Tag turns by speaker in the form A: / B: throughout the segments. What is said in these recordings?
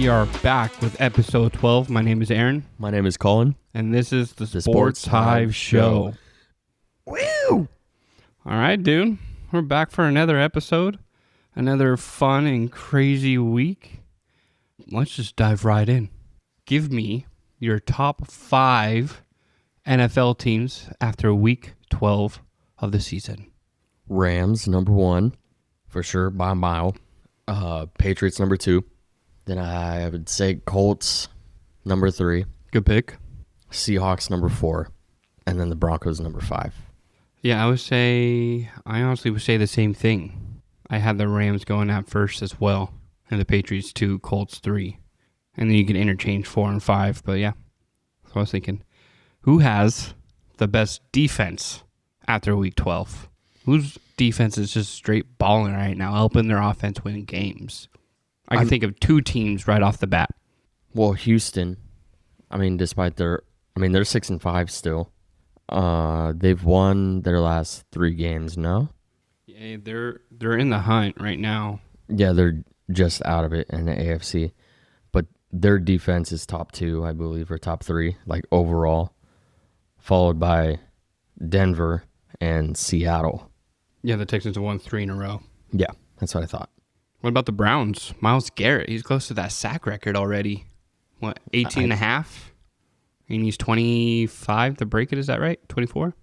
A: We are back with episode 12. My name is Aaron.
B: My name is Collin.
A: And this is the Sports Hive Show.
B: Woo!
A: All right, dude. We're back for another episode. Another fun and crazy week. Let's just dive right in. Give me your top 5 NFL teams after week 12 of the season.
B: Rams, number 1, for sure, by a mile. Patriots, number 2. Then I would say Colts, number 3.
A: Good pick.
B: Seahawks, number 4. And then the Broncos, number 5.
A: Yeah, I honestly would say the same thing. I had the Rams going at first as well. And the Patriots 2, Colts 3. And then you can interchange 4 and 5. But yeah, so I was thinking, who has the best defense after week 12? Whose defense is just straight balling right now, helping their offense win games? I can think of 2 teams right off the bat.
B: Well, Houston, despite they're 6-5 still. They've won their last 3 games, no?
A: Yeah, they're in the hunt right now.
B: Yeah, they're just out of it in the AFC. But their defense is top 2, I believe, or top 3, like overall, followed by Denver and Seattle.
A: Yeah, the Texans have won 3 in a row.
B: Yeah, that's what I thought.
A: What about the Browns? Myles Garrett, he's close to that sack record already. What, 18 and a half? And he's 25 to break it, is that right? 24?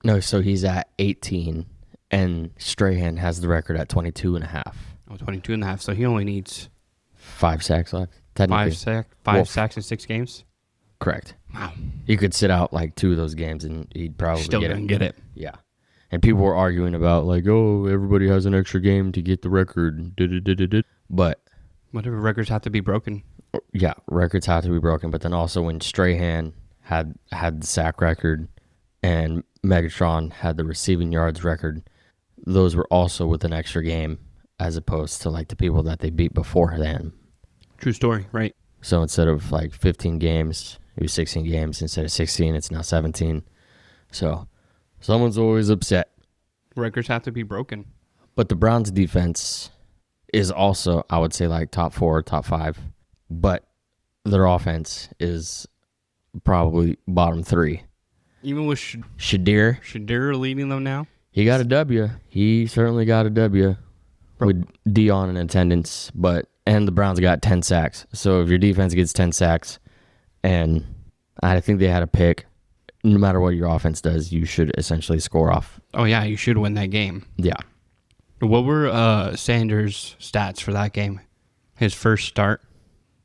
B: No, so he's at 18, and Strahan has the record at 22 and a half.
A: Oh, 22 and a half, so he only needs
B: 5 sacks left, technically.
A: 5 sacks in 6 games?
B: Correct.
A: Wow.
B: He could sit out like 2 of those games, and he'd probably
A: Still get it.
B: Yeah. And people were arguing about, like, oh, everybody has an extra game to get the record. But
A: whatever, records have to be broken.
B: Yeah, records have to be broken. But then also when Strahan had the sack record and Megatron had the receiving yards record, those were also with an extra game as opposed to, like, the people that they beat before then.
A: True story, right?
B: So instead of, like, 15 games, it was 16 games. Instead of 16, it's now 17. So someone's always upset.
A: Records have to be broken.
B: But the Browns' defense is also, I would say, like top 4, top 5. But their offense is probably bottom 3.
A: Even with Shadir leading them now?
B: He got a W. He certainly got a W with Dion in attendance. And the Browns got 10 sacks. So if your defense gets 10 sacks, and I think they had a pick, no matter what your offense does, you should essentially score off.
A: Oh, yeah, you should win that game.
B: Yeah.
A: What were Sanders' stats for that game? His first start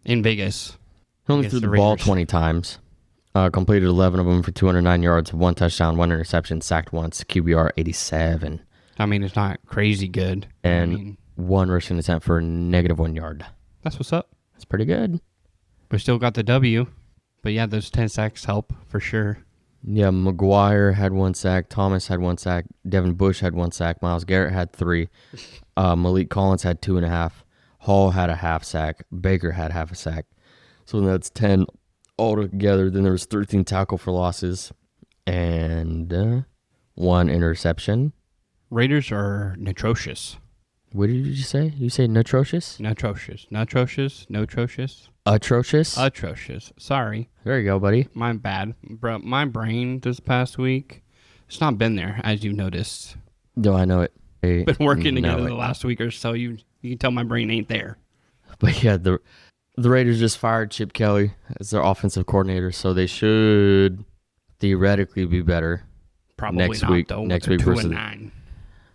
A: in Vegas.
B: He only threw the ball 20 times. Completed 11 of them for 209 yards, 1 touchdown, 1 interception, sacked once, QBR 87.
A: It's not crazy good.
B: And 1 rushing attempt for -1 yard.
A: That's what's up.
B: That's pretty good.
A: We still got the W. But yeah, those 10 sacks help for sure.
B: Yeah, McGuire had 1 sack. Thomas had 1 sack. Devin Bush had 1 sack. Myles Garrett had 3. Malik Collins had 2.5. Hall had a half sack. Baker had half a sack. So that's 10 altogether. Then there was 13 tackle for losses and 1 interception.
A: Raiders are atrocious.
B: What did you say? You say atrocious?
A: Atrocious. Atrocious. Sorry.
B: There you go, buddy.
A: My bad. Bro, my brain this past week, it's not been there, as you've noticed.
B: No, I know it.
A: Been working together the last week or so. You can tell my brain ain't there.
B: But yeah, the Raiders just fired Chip Kelly as their offensive coordinator, so they should theoretically be better.
A: Probably
B: next
A: not,
B: week.
A: Though.
B: Next
A: They're
B: week
A: 2-9.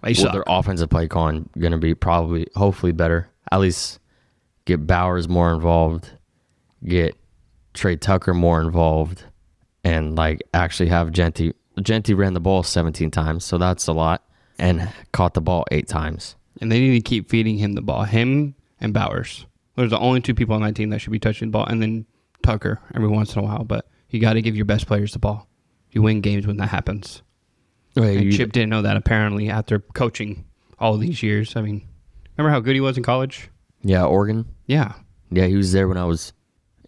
B: Their offensive play calling going to be hopefully better. At least get Bowers more involved, get Trey Tucker more involved, and actually have Genty. Genty ran the ball 17 times, so that's a lot, and caught the ball 8 times.
A: And they need to keep feeding him the ball. Him and Bowers. Those are the only 2 people on that team that should be touching the ball, and then Tucker every once in a while. But you got to give your best players the ball. You win games when that happens. And Chip didn't know that, apparently, after coaching all these years. Remember how good he was in college?
B: Yeah, Oregon.
A: Yeah.
B: Yeah, he was there when I was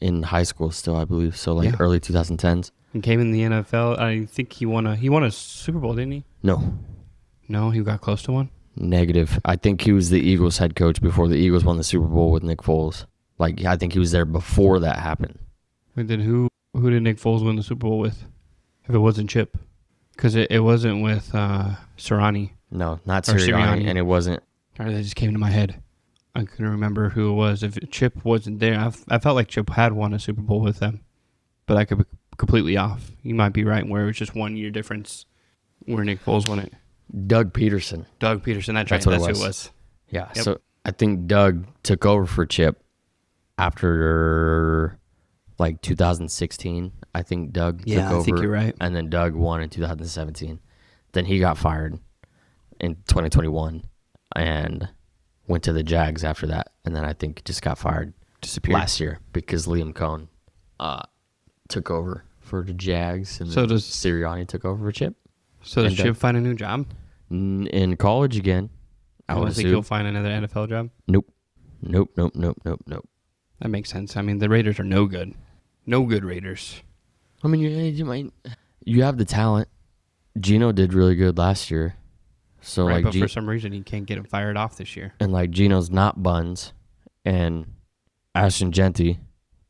B: in high school still, I believe. So, early 2010s.
A: And came in the NFL. I think he won a Super Bowl, didn't he? No, he got close to one?
B: Negative. I think he was the Eagles head coach before the Eagles won the Super Bowl with Nick Foles. Like, I think he was there before that happened.
A: But then who did Nick Foles win the Super Bowl with? If it wasn't Chip, because it wasn't with Sirianni.
B: No, not
A: Or
B: Sirianni,
A: Sirianni.
B: and it wasn't.
A: Sorry, that just came to my head. I couldn't remember who it was. If Chip wasn't there, I felt like Chip had won a Super Bowl with them, but I could be completely off. You might be right, where it was just 1 year difference where Nick Foles won it.
B: Doug Peterson.
A: Doug Peterson, that's right.
B: That's what
A: That's
B: it
A: who
B: was.
A: it was.
B: Yeah,
A: Yep.
B: so I think Doug took over for Chip after like 2016. I think Doug took over.
A: I think you're right.
B: And then Doug won in 2017. Then he got fired in 2021 and went to the Jags after that. And then I think just got fired
A: Disappeared.
B: last year because Liam Cohn took over for the Jags. And
A: So
B: then
A: does-
B: Sirianni took over for Chip.
A: So does
B: And
A: Chip find a new job?
B: In college again. I
A: I
B: would
A: don't think
B: assume.
A: he'll find another NFL job.
B: Nope. Nope.
A: That makes sense. I mean, the Raiders are no good. No good Raiders.
B: I mean, you have the talent. Gino did really good last year. So
A: Right,
B: like,
A: but for some reason, he can't get him fired off this year.
B: and like Gino's not buns, and Ashton Genty,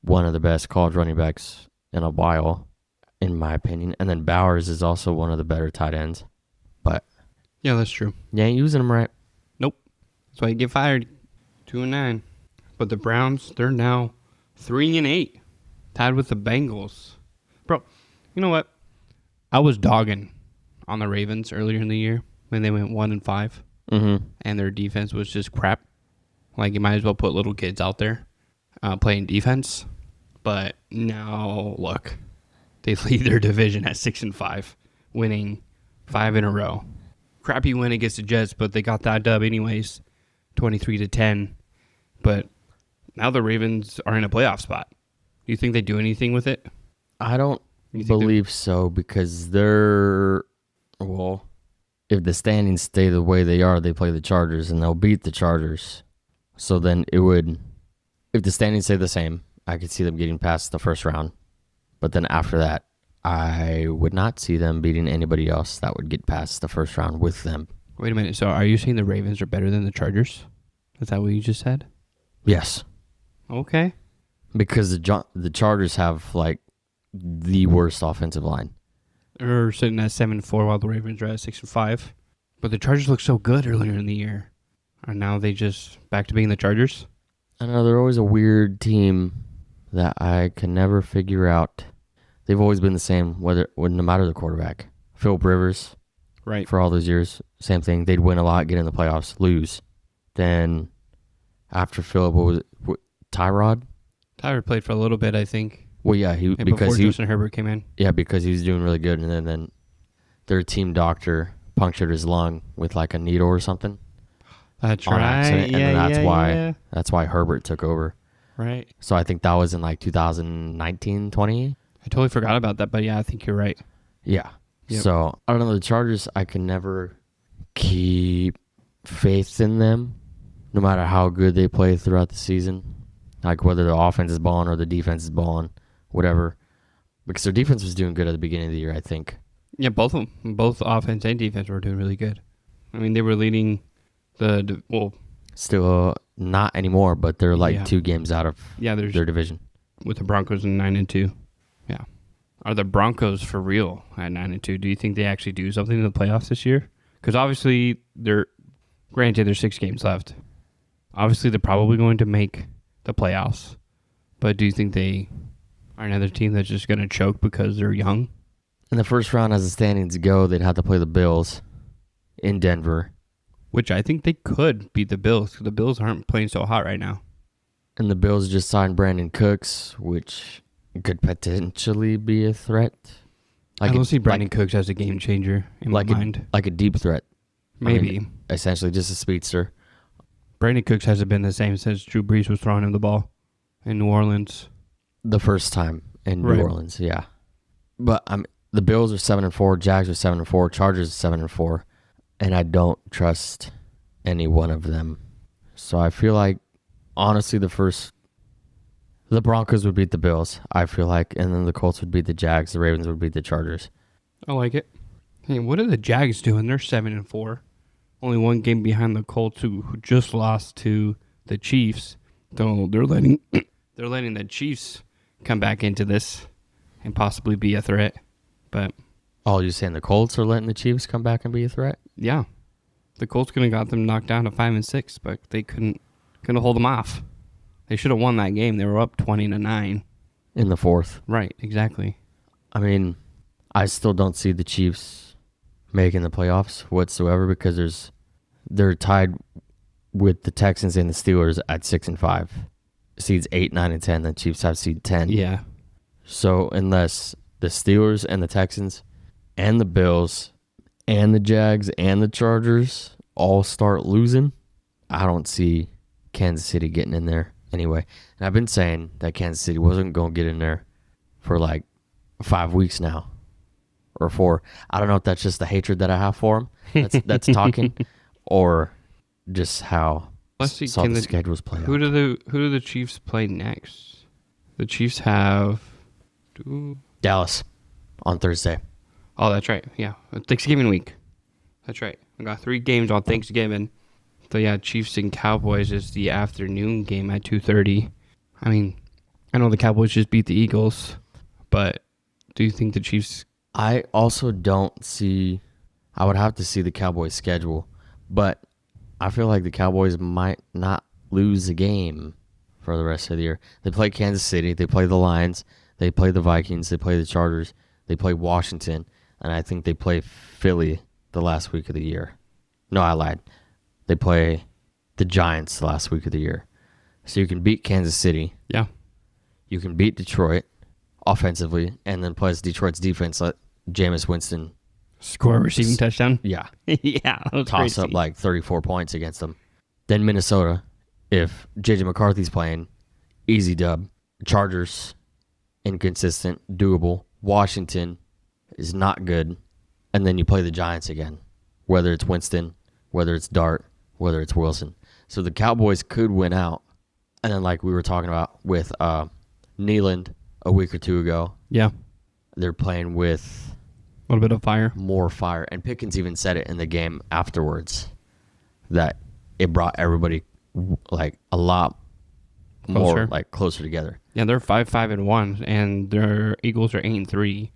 B: one of the best college running backs in a while, in my opinion. And then Bowers is also one of the better tight ends. But
A: Yeah, that's true.
B: you ain't using them right.
A: Nope. That's why you get fired. 2-9. But the Browns, they're now 3-8, tied with the Bengals. Bro, you know what? I was dogging on the Ravens earlier in the year when they went 1-5, and their defense was just crap. Like, you might as well put little kids out there playing defense. But now, look, they lead their division at 6-5, winning 5 in a row. Crappy win against the Jets, but they got that dub anyways, 23-10. But now the Ravens are in a playoff spot. Do you think they do anything with it?
B: I don't
A: You think
B: believe so because they're, well, if the standings stay the way they are, they play the Chargers and they'll beat the Chargers. So then it would, if the standings stay the same, I could see them getting past the first round. But then after that, I would not see them beating anybody else that would get past the first round with them.
A: Wait a minute. So are you saying the Ravens are better than the Chargers? Is that what you just said?
B: Yes,
A: Okay.
B: because the Chargers have like the worst offensive line.
A: They're sitting at 7-4 while the Ravens are at 6-5. But the Chargers looked so good earlier in the year. And now they just back to being the Chargers?
B: I know they're always a weird team that I can never figure out. They've always been the same, no matter the quarterback. Philip Rivers,
A: Right.
B: for all those years, same thing. They'd win a lot, get in the playoffs, lose. Then after Philip, what was it? Tyrod?
A: Tyler played for a little bit, I think.
B: Well, yeah,
A: And before Justin Herbert came in.
B: because he was doing really good, and then their team doctor punctured his lung with like a needle or something.
A: That's
B: On
A: right.
B: accident, and
A: yeah,
B: then that's why Herbert took over.
A: Right.
B: So I think that was in like 2019, 20.
A: I totally forgot about that, but yeah, I think you're right.
B: Yeah.
A: Yep.
B: So I don't know. The Chargers, I can never keep faith in them, no matter how good they play throughout the season. Like whether the offense is balling or the defense is balling, whatever. Because their defense was doing good at the beginning of the year, I think.
A: Yeah, both of them. Both offense and defense were doing really good. I mean, they were leading
B: Still not anymore, but they're like
A: Yeah.
B: 2 games out of
A: there's
B: their division.
A: with the Broncos in 9-2. Yeah. Are the Broncos for real at 9-2? Do you think they actually do something in the playoffs this year? Because obviously granted, there's 6 games left. Obviously, they're probably going to make the playoffs. But do you think they are another team that's just going to choke because they're young?
B: In the first round, as the standings go, they'd have to play the Bills in Denver.
A: Which I think they could beat the Bills, because the Bills aren't playing so hot right now.
B: And the Bills just signed Brandon Cooks, which could potentially be a threat.
A: I don't see Brandon Cooks as a game changer in my mind.
B: Like a deep threat.
A: Maybe.
B: I mean, essentially just a speedster.
A: Brandon Cooks hasn't been the same since Drew Brees was throwing him the ball in New Orleans.
B: The first time in
A: Right.
B: New Orleans, yeah. But the Bills are 7-4, Jags are 7-4, Chargers are 7-4, and I don't trust any one of them. So I feel like, honestly, the Broncos would beat the Bills, I feel like, and then the Colts would beat the Jags, the Ravens would beat the Chargers.
A: I like it. Hey, what are the Jags doing? They're 7-4. Only 1 game behind the Colts, who just lost to the Chiefs. Though they're letting the Chiefs come back into this and possibly be a threat. But
B: Oh, you're saying the Colts are letting the Chiefs come back and be a threat?
A: yeah, the Colts could have got them knocked down to 5-6, but they couldn't hold them off. They should have won that game. They were up 20-9
B: in the fourth.
A: Right, exactly.
B: I mean, I still don't see the Chiefs making the playoffs whatsoever because they're tied with the Texans and the Steelers at 6-5. Seeds 8, 9, and 10. The Chiefs have seed 10.
A: Yeah.
B: So unless the Steelers and the Texans and the Bills and the Jags and the Chargers all start losing, I don't see Kansas City getting in there anyway. And I've been saying that Kansas City wasn't going to get in there for like 5 weeks now. Or 4. I don't know if that's just the hatred that I have for them that's talking, or just how saw the schedules play out.
A: Who do the Chiefs play next? The Chiefs have
B: Dallas on Thursday.
A: Oh, that's right. Yeah, Thanksgiving week. That's right. We got 3 games on Thanksgiving. So yeah, Chiefs and Cowboys is the afternoon game at 2:30. I mean, I know the Cowboys just beat the Eagles, but do you think the Chiefs?
B: I also don't see. I would have to see the Cowboys' schedule, but I feel like the Cowboys might not lose a game for the rest of the year. They play Kansas City, they play the Lions, they play the Vikings, they play the Chargers, they play Washington, and I think they play Philly the last week of the year. No, I lied. They play the Giants the last week of the year. So you can beat Kansas City.
A: Yeah.
B: You can beat Detroit offensively, and then plus Detroit's defense let Jameis Winston
A: score a receiving touchdown.
B: Yeah.
A: Yeah.
B: Toss
A: crazy.
B: up like 34 points against them. Then Minnesota, if J.J. McCarthy's playing, easy dub. Chargers, inconsistent, doable. Washington is not good. And then you play the Giants again, whether it's Winston, whether it's Dart, whether it's Wilson. So the Cowboys could win out. And then like we were talking about with Neyland a week or 2 ago,
A: Yeah.
B: they're playing with
A: A little bit of fire.
B: more fire. And Pickens even said it in the game afterwards that it brought everybody like a lot more like closer together.
A: Yeah, they're 5-1, and their Eagles are 8-3.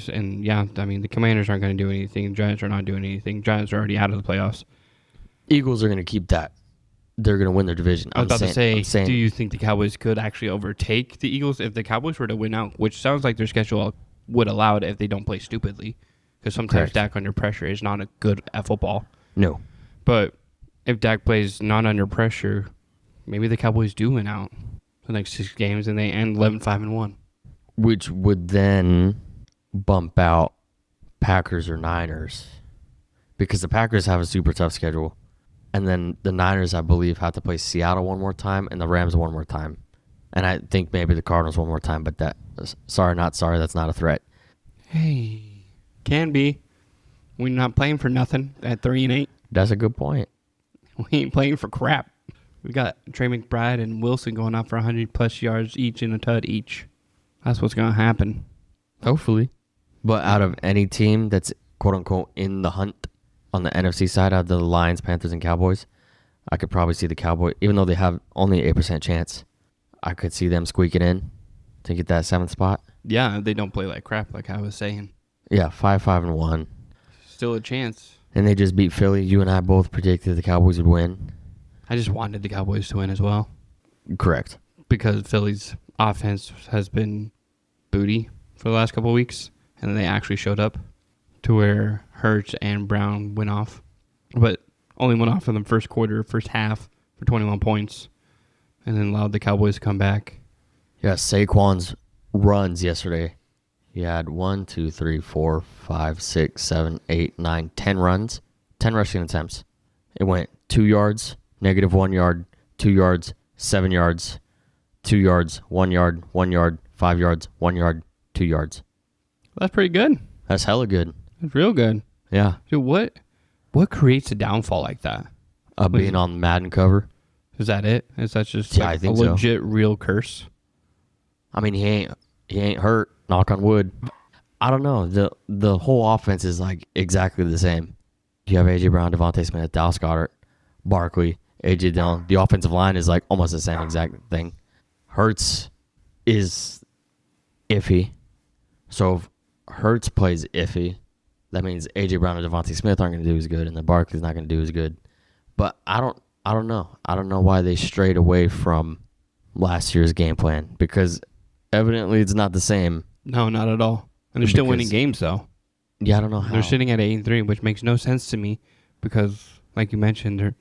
A: And yeah, I mean the Commanders aren't going to do anything. The Giants are not doing anything. Giants are already out of the playoffs.
B: Eagles are going to keep that. They're going to win their division.
A: I was about to say, do you think the Cowboys could actually overtake the Eagles if the Cowboys were to win out? Which sounds like their schedule would allow it if they don't play stupidly. Because sometimes Dak under pressure is not a good at football.
B: No.
A: But if Dak plays not under pressure, maybe the Cowboys do win out the next 6 games and they end 11-5-1.
B: Which would then bump out Packers or Niners. Because the Packers have a super tough schedule. And then the Niners, I believe, have to play Seattle one more time and the Rams one more time. And I think maybe the Cardinals one more time, but sorry, not sorry, that's not a threat.
A: Hey, can be. We're not playing for nothing at 3-8.
B: That's a good point.
A: We ain't playing for crap. We got Trey McBride and Wilson going out for 100-plus yards each and a tud each. That's what's going to happen.
B: Hopefully. But out of any team that's quote-unquote in the hunt on the NFC side, out of the Lions, Panthers, and Cowboys, I could probably see the Cowboys, even though they have only an 8% chance, I could see them squeaking in to get that 7th spot.
A: Yeah, they don't play like crap, like I was saying.
B: Yeah, 5-1.
A: Still a chance.
B: And they just beat Philly. You and I both predicted the Cowboys would win.
A: I just wanted the Cowboys to win as well.
B: Correct.
A: Because Philly's offense has been booty for the last couple of weeks, and then they actually showed up to where Hurts and Brown went off. But only went off in the first quarter, first half, for 21 points, and then allowed the Cowboys to come back.
B: Yeah, Saquon's runs yesterday. He had 1, 2, 3, 4, 5, 6, 7, 8, 9, 10 runs, 10 rushing attempts. It went 2 yards, -1 yard, 2 yards, 7 yards, 2 yards, 1 yard, 1 yard, 5 yards, 1 yard, 2 yards.
A: That's pretty good.
B: That's hella good.
A: That's real good.
B: Yeah.
A: Dude, what creates a downfall like that?
B: Being on Madden cover.
A: Is that it? Is that just
B: Yeah, I think so.
A: legit real curse?
B: I mean, he ain't hurt. Knock on wood. I don't know. The whole offense is like exactly the same. You have AJ Brown, Devontae Smith, Dallas Goedert, Barkley, AJ Dillon. The offensive line is like almost the same exact thing. Hurts is iffy. So if Hurts plays iffy, that means AJ Brown and Devontae Smith aren't going to do as good, and then Barkley's not going to do as good. But I don't know. I don't know why they strayed away from last year's game plan, because evidently it's not the same.
A: No, not at all. And they're still winning games, though.
B: Yeah, I don't know how.
A: They're sitting at 8-3, which makes no sense to me because, like you mentioned,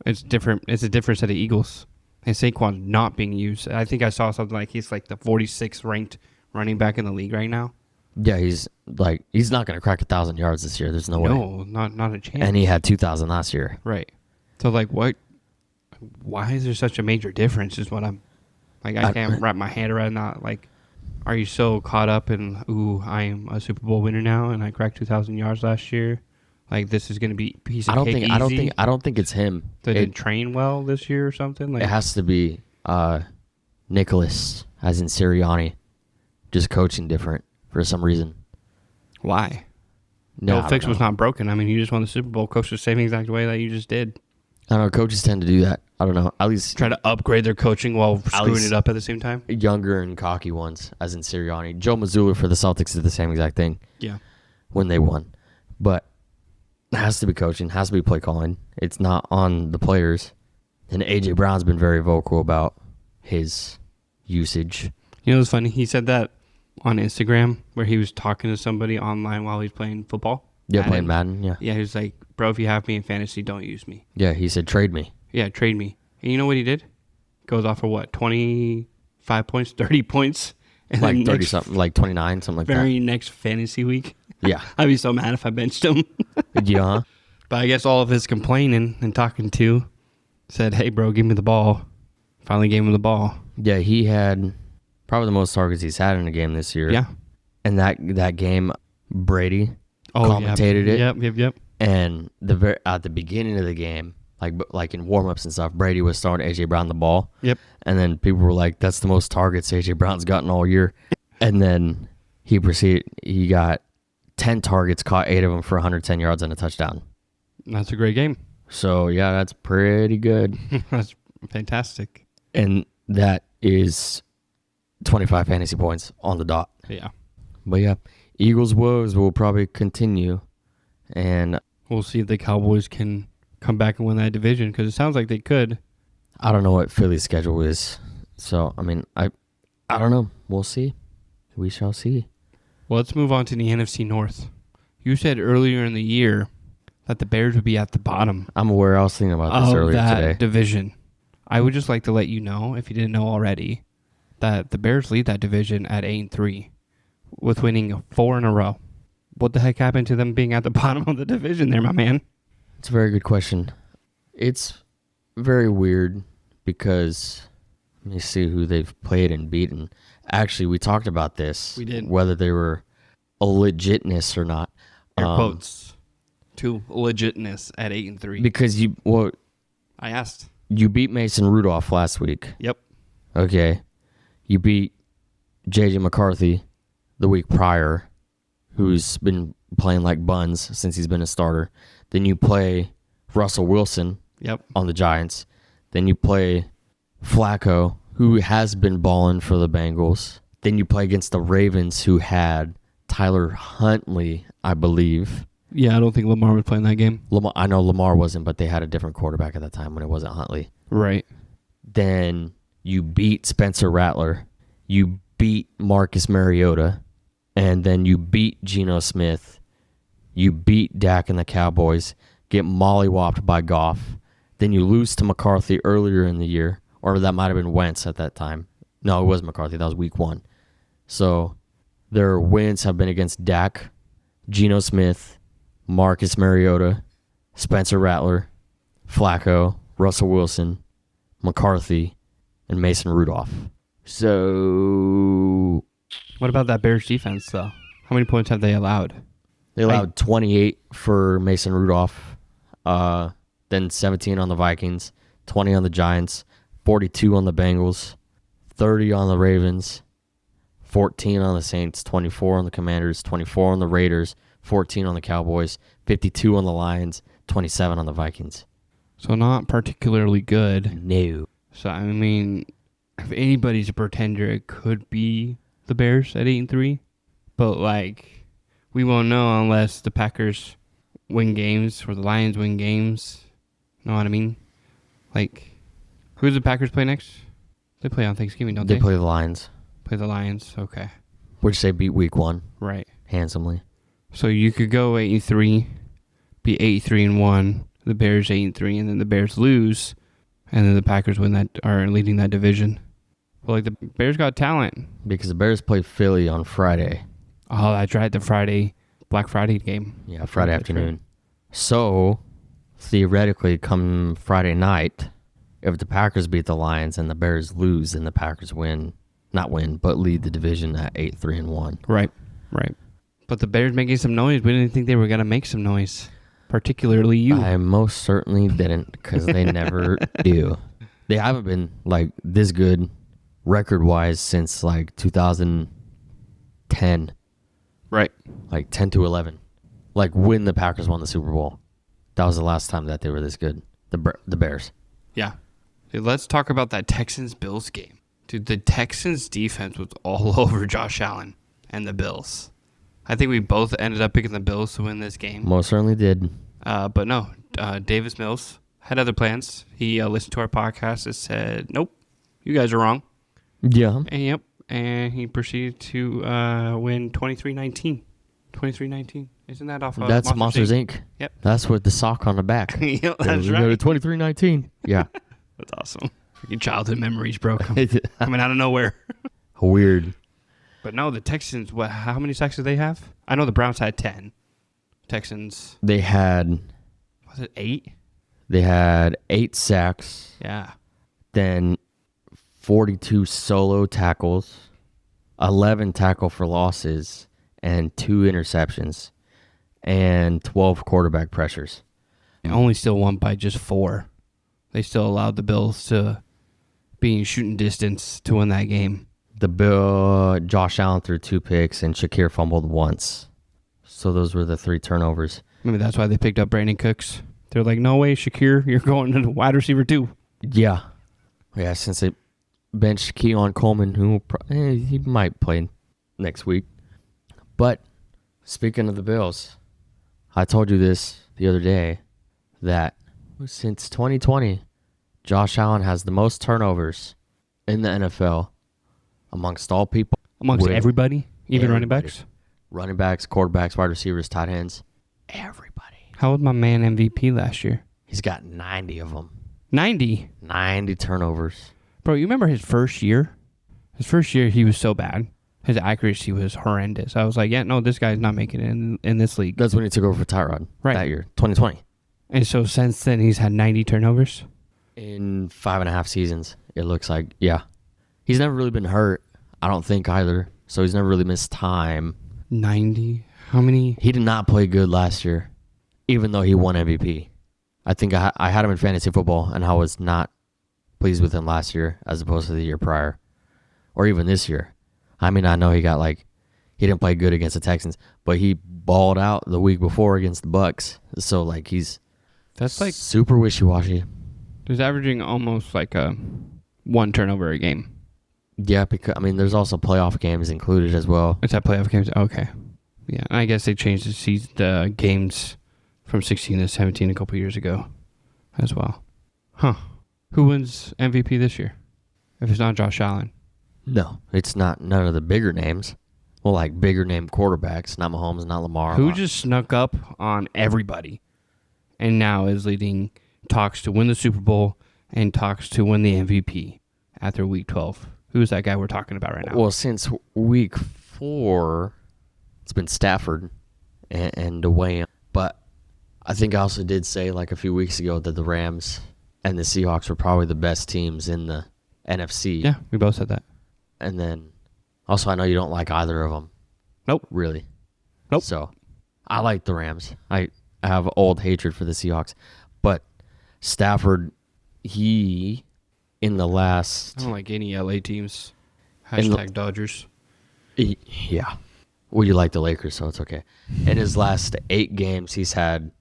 A: it's different. It's a different set of Eagles. And Saquon's not being used. I think I saw something like he's like the 46th ranked running back in the league right now.
B: Yeah, he's not going to crack 1,000 yards this year. There's no way.
A: No, not a chance.
B: And he had 2,000 last year.
A: Right. So, like, what? Why is there such a major difference is what I'm... Like, I can't wrap my head around that. Like, are you so caught up in, ooh, I am a Super Bowl winner now and I cracked 2,000 yards last year? Like, this is going to be piece of cake easy?
B: I don't think it's him.
A: They didn't train well this year or something? Like,
B: it has to be Nicholas, as in Sirianni, just coaching different for some reason.
A: Why?
B: No,
A: Fix was not broken. I mean, you just won the Super Bowl, coached the same exact way that you just did.
B: I don't know. Coaches tend to do that. I don't know. At least
A: try to upgrade their coaching while screwing it up at the same time.
B: Younger and cocky ones, as in Sirianni. Joe Mazzulla for the Celtics did the same exact thing.
A: Yeah.
B: When they won. But it has to be coaching, has to be play calling. It's not on the players. And A.J. Brown's been very vocal about his usage.
A: You know what's funny? He said that on Instagram where he was talking to somebody online while he's playing football.
B: Yeah, playing Madden, yeah.
A: Yeah, he was like, bro, if you have me in fantasy, don't use me.
B: Yeah, he said, trade me.
A: Yeah, trade me. And you know what he did? Goes off for what, 25 points, 30 points? And
B: like 30 something, like 29, something like that.
A: Very next fantasy week.
B: Yeah.
A: I'd be so mad if I benched him.
B: Yeah.
A: But I guess all of his complaining and talking to said, hey, bro, give me the ball. Finally gave him the ball.
B: Yeah, he had probably the most targets he's had in a game this year.
A: Yeah.
B: And that game, Brady commentated it.
A: Yep.
B: And at the beginning of the game, like in warm-ups and stuff, Brady was throwing A.J. Brown the ball.
A: Yep.
B: And then people were like, that's the most targets A.J. Brown's gotten all year. And then he got 10 targets, caught 8 of them for 110 yards and a touchdown.
A: That's a great game.
B: So, yeah, that's pretty good.
A: That's fantastic.
B: And that is 25 fantasy points on the dot.
A: Yeah.
B: But, yeah, Eagles' woes will probably continue. And
A: we'll see if the Cowboys can come back and win that division because it sounds like they could.
B: I don't know what Philly's schedule is. So, I mean, I don't know. We'll see. We shall see.
A: Well, let's move on to the NFC North. You said earlier in the year that the Bears would be at the bottom.
B: I'm aware. I was thinking about this earlier today.
A: Division. I would just like to let you know, if you didn't know already, that the Bears lead that division at 8-3 with winning 4 in a row. What the heck happened to them being at the bottom of the division there, my man?
B: It's a very good question. It's very weird because let me see who they've played and beaten. Actually, we talked about this.
A: We did.
B: Whether they were a legitness or not.
A: Air quotes to legitness at 8-3.
B: Because
A: I asked.
B: You beat Mason Rudolph last week.
A: Yep.
B: Okay. You beat J.J. McCarthy the week prior, who's been playing like buns since he's been a starter. Then you play Russell Wilson on the Giants. Then you play Flacco, who has been balling for the Bengals. Then you play against the Ravens, who had Tyler Huntley, I believe.
A: Yeah, I don't think Lamar was playing that game.
B: I know Lamar wasn't, but they had a different quarterback at that time when it wasn't Huntley.
A: Right.
B: Then you beat Spencer Rattler. You beat Marcus Mariota. And then you beat Geno Smith. You beat Dak and the Cowboys. Get mollywopped by Goff. Then you lose to McCarthy earlier in the year. Or that might have been Wentz at that time. No, it was McCarthy. That was week 1. So their wins have been against Dak, Geno Smith, Marcus Mariota, Spencer Rattler, Flacco, Russell Wilson, McCarthy, and Mason Rudolph. So
A: what about that Bears defense, though? How many points have they allowed?
B: They allowed 28 for Mason Rudolph, then 17 on the Vikings, 20 on the Giants, 42 on the Bengals, 30 on the Ravens, 14 on the Saints, 24 on the Commanders, 24 on the Raiders, 14 on the Cowboys, 52 on the Lions, 27 on the Vikings.
A: So not particularly good.
B: No.
A: So, I mean, if anybody's a pretender, it could be the Bears at 8-3. But, like, we won't know unless the Packers win games or the Lions win games. Know what I mean? Like, who does the Packers play next? They play on Thanksgiving, don't they?
B: They play the Lions,
A: Play the Lions. Okay.
B: which they beat week 1
A: Right.
B: handsomely.
A: So you could go 8-3, be 8-3-1, the Bears 8-3, and then the Bears lose, and then the Packers win that, are leading that division. Well, like, the Bears got talent.
B: Because the Bears play Philly on Friday.
A: Oh, that's right, the Black Friday game.
B: Yeah, Friday afternoon. So, theoretically, come Friday night, if the Packers beat the Lions and the Bears lose, then the Packers not win, but lead the division at 8-3-1.
A: Right. But the Bears making some noise. We didn't think they were going to make some noise, particularly you.
B: I most certainly didn't, because they never do. They haven't been, like, this good record-wise since, like, 2010.
A: Right.
B: Like, 10-11. Like, when the Packers won the Super Bowl. That was the last time that they were this good. The Bears.
A: Yeah. Dude, let's talk about that Texans-Bills game. Dude, the Texans' defense was all over Josh Allen and the Bills. I think we both ended up picking the Bills to win this game.
B: Most certainly did.
A: But no, Davis Mills had other plans. He listened to our podcast and said, nope, you guys are wrong.
B: Yeah.
A: And he proceeded to win 23-19. 23-19. Isn't that off of
B: That's Monsters Inc.
A: Yep.
B: That's with the sock on the back.
A: Yep, that's
B: We
A: right.
B: go to 23-19. Yeah.
A: That's awesome. Freaking childhood memories, bro. Coming out of nowhere.
B: Weird.
A: But no, the Texans, how many sacks did they have? I know the Browns had 10. Texans,
B: They had
A: was it 8?
B: 8 sacks,
A: Yeah.
B: then 42 solo tackles, 11 tackle for losses, and 2 interceptions, and 12 quarterback pressures.
A: They only still won by just 4. They still allowed the Bills to be in shooting distance to win that game.
B: Josh Allen threw 2 picks, and Shakir fumbled once. So those were the 3 turnovers.
A: Maybe that's why they picked up Brandon Cooks. They're like, no way, Shakir, you're going to the wide receiver too.
B: Yeah. Yeah, since they benched Keon Coleman, who he might play next week. But speaking of the Bills, I told you this the other day that since 2020, Josh Allen has the most turnovers in the NFL amongst all people.
A: Amongst everybody? Even running backs?
B: Running backs, quarterbacks, wide receivers, tight ends. Everybody.
A: How was my man MVP last year?
B: He's got 90 of them.
A: 90?
B: 90 turnovers.
A: Bro, you remember his first year? His first year, he was so bad. His accuracy was horrendous. I was like, yeah, no, this guy's not making it in this league.
B: That's when he took over for Tyrod that year, 2020.
A: And so since then, he's had 90 turnovers?
B: In 5.5 seasons, it looks like. Yeah. He's never really been hurt, I don't think, either. So he's never really missed time.
A: 90? How many?
B: He did not play good last year, even though he won MVP. I think I had him in fantasy football, and I was not pleased with him last year as opposed to the year prior. Or even this year. I mean, I know he didn't play good against the Texans, but he balled out the week before against the Bucks. So, like,
A: That's like
B: super wishy-washy.
A: He's averaging almost like a 1 turnover a game.
B: Yeah, because there's also playoff games included as well.
A: Is that playoff games? Okay. Yeah, I guess they changed the games from 16 to 17 a couple years ago as well. Huh. Who wins MVP this year? If it's not Josh Allen.
B: No, it's not none of the bigger names. Well, like bigger name quarterbacks, not Mahomes, not Lamar.
A: Who just snuck up on everybody and now is leading talks to win the Super Bowl and talks to win the MVP after week 12? Who's that guy we're talking about right now?
B: Well, since week 4, it's been Stafford and Dwayne. But I think I also did say like a few weeks ago that the Rams and the Seahawks were probably the best teams in the NFC.
A: Yeah, we both said that.
B: And then also I know you don't like either of them.
A: Nope.
B: Really?
A: Nope.
B: So I like the Rams. I have old hatred for the Seahawks. But Stafford, he in the last...
A: I don't like any LA teams. Hashtag Dodgers.
B: Yeah. Well, you like the Lakers, so it's okay. In his last 8 games, he's had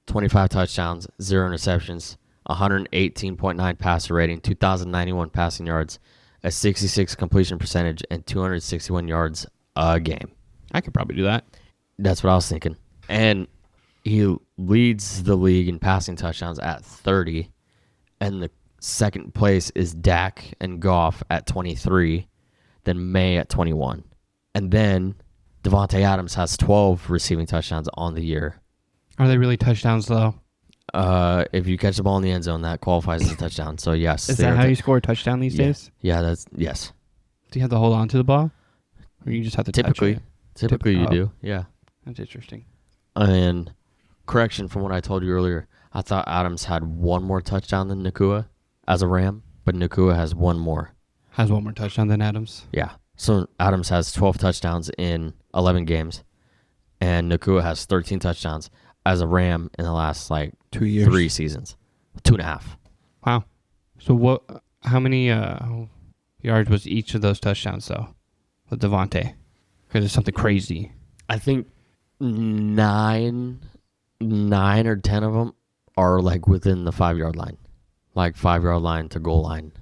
B: 25 touchdowns, 0 interceptions, 118.9 passer rating, 2,091 passing yards, a 66 completion percentage, and 261 yards a game.
A: I could probably do that.
B: That's what I was thinking. And he leads the league in passing touchdowns at 30, and the second place is Dak and Goff at 23, then May at 21. And then Devontae Adams has 12 receiving touchdowns on the year.
A: Are they really touchdowns, though?
B: If you catch the ball in the end zone, that qualifies as a touchdown. So, yes.
A: Is that how you score a touchdown these days?
B: Yeah, yes.
A: Do you have to hold on to the ball? Or you just have to touch it?
B: Typically you do, yeah.
A: That's interesting.
B: And correction from what I told you earlier, I thought Adams had one more touchdown than Nakua as a Ram, but Nakua has one more.
A: Has one more touchdown than Adams?
B: Yeah. So Adams has 12 touchdowns in 11 games, and Nakua has 13 touchdowns as a Ram in the last,
A: 2 years.
B: 3 seasons. 2.5.
A: Wow. So how many yards was each of those touchdowns, though, with Devontae? Because it's something crazy.
B: I think 9 or 10 of them are, within the 5-yard line. 5-yard line to goal line.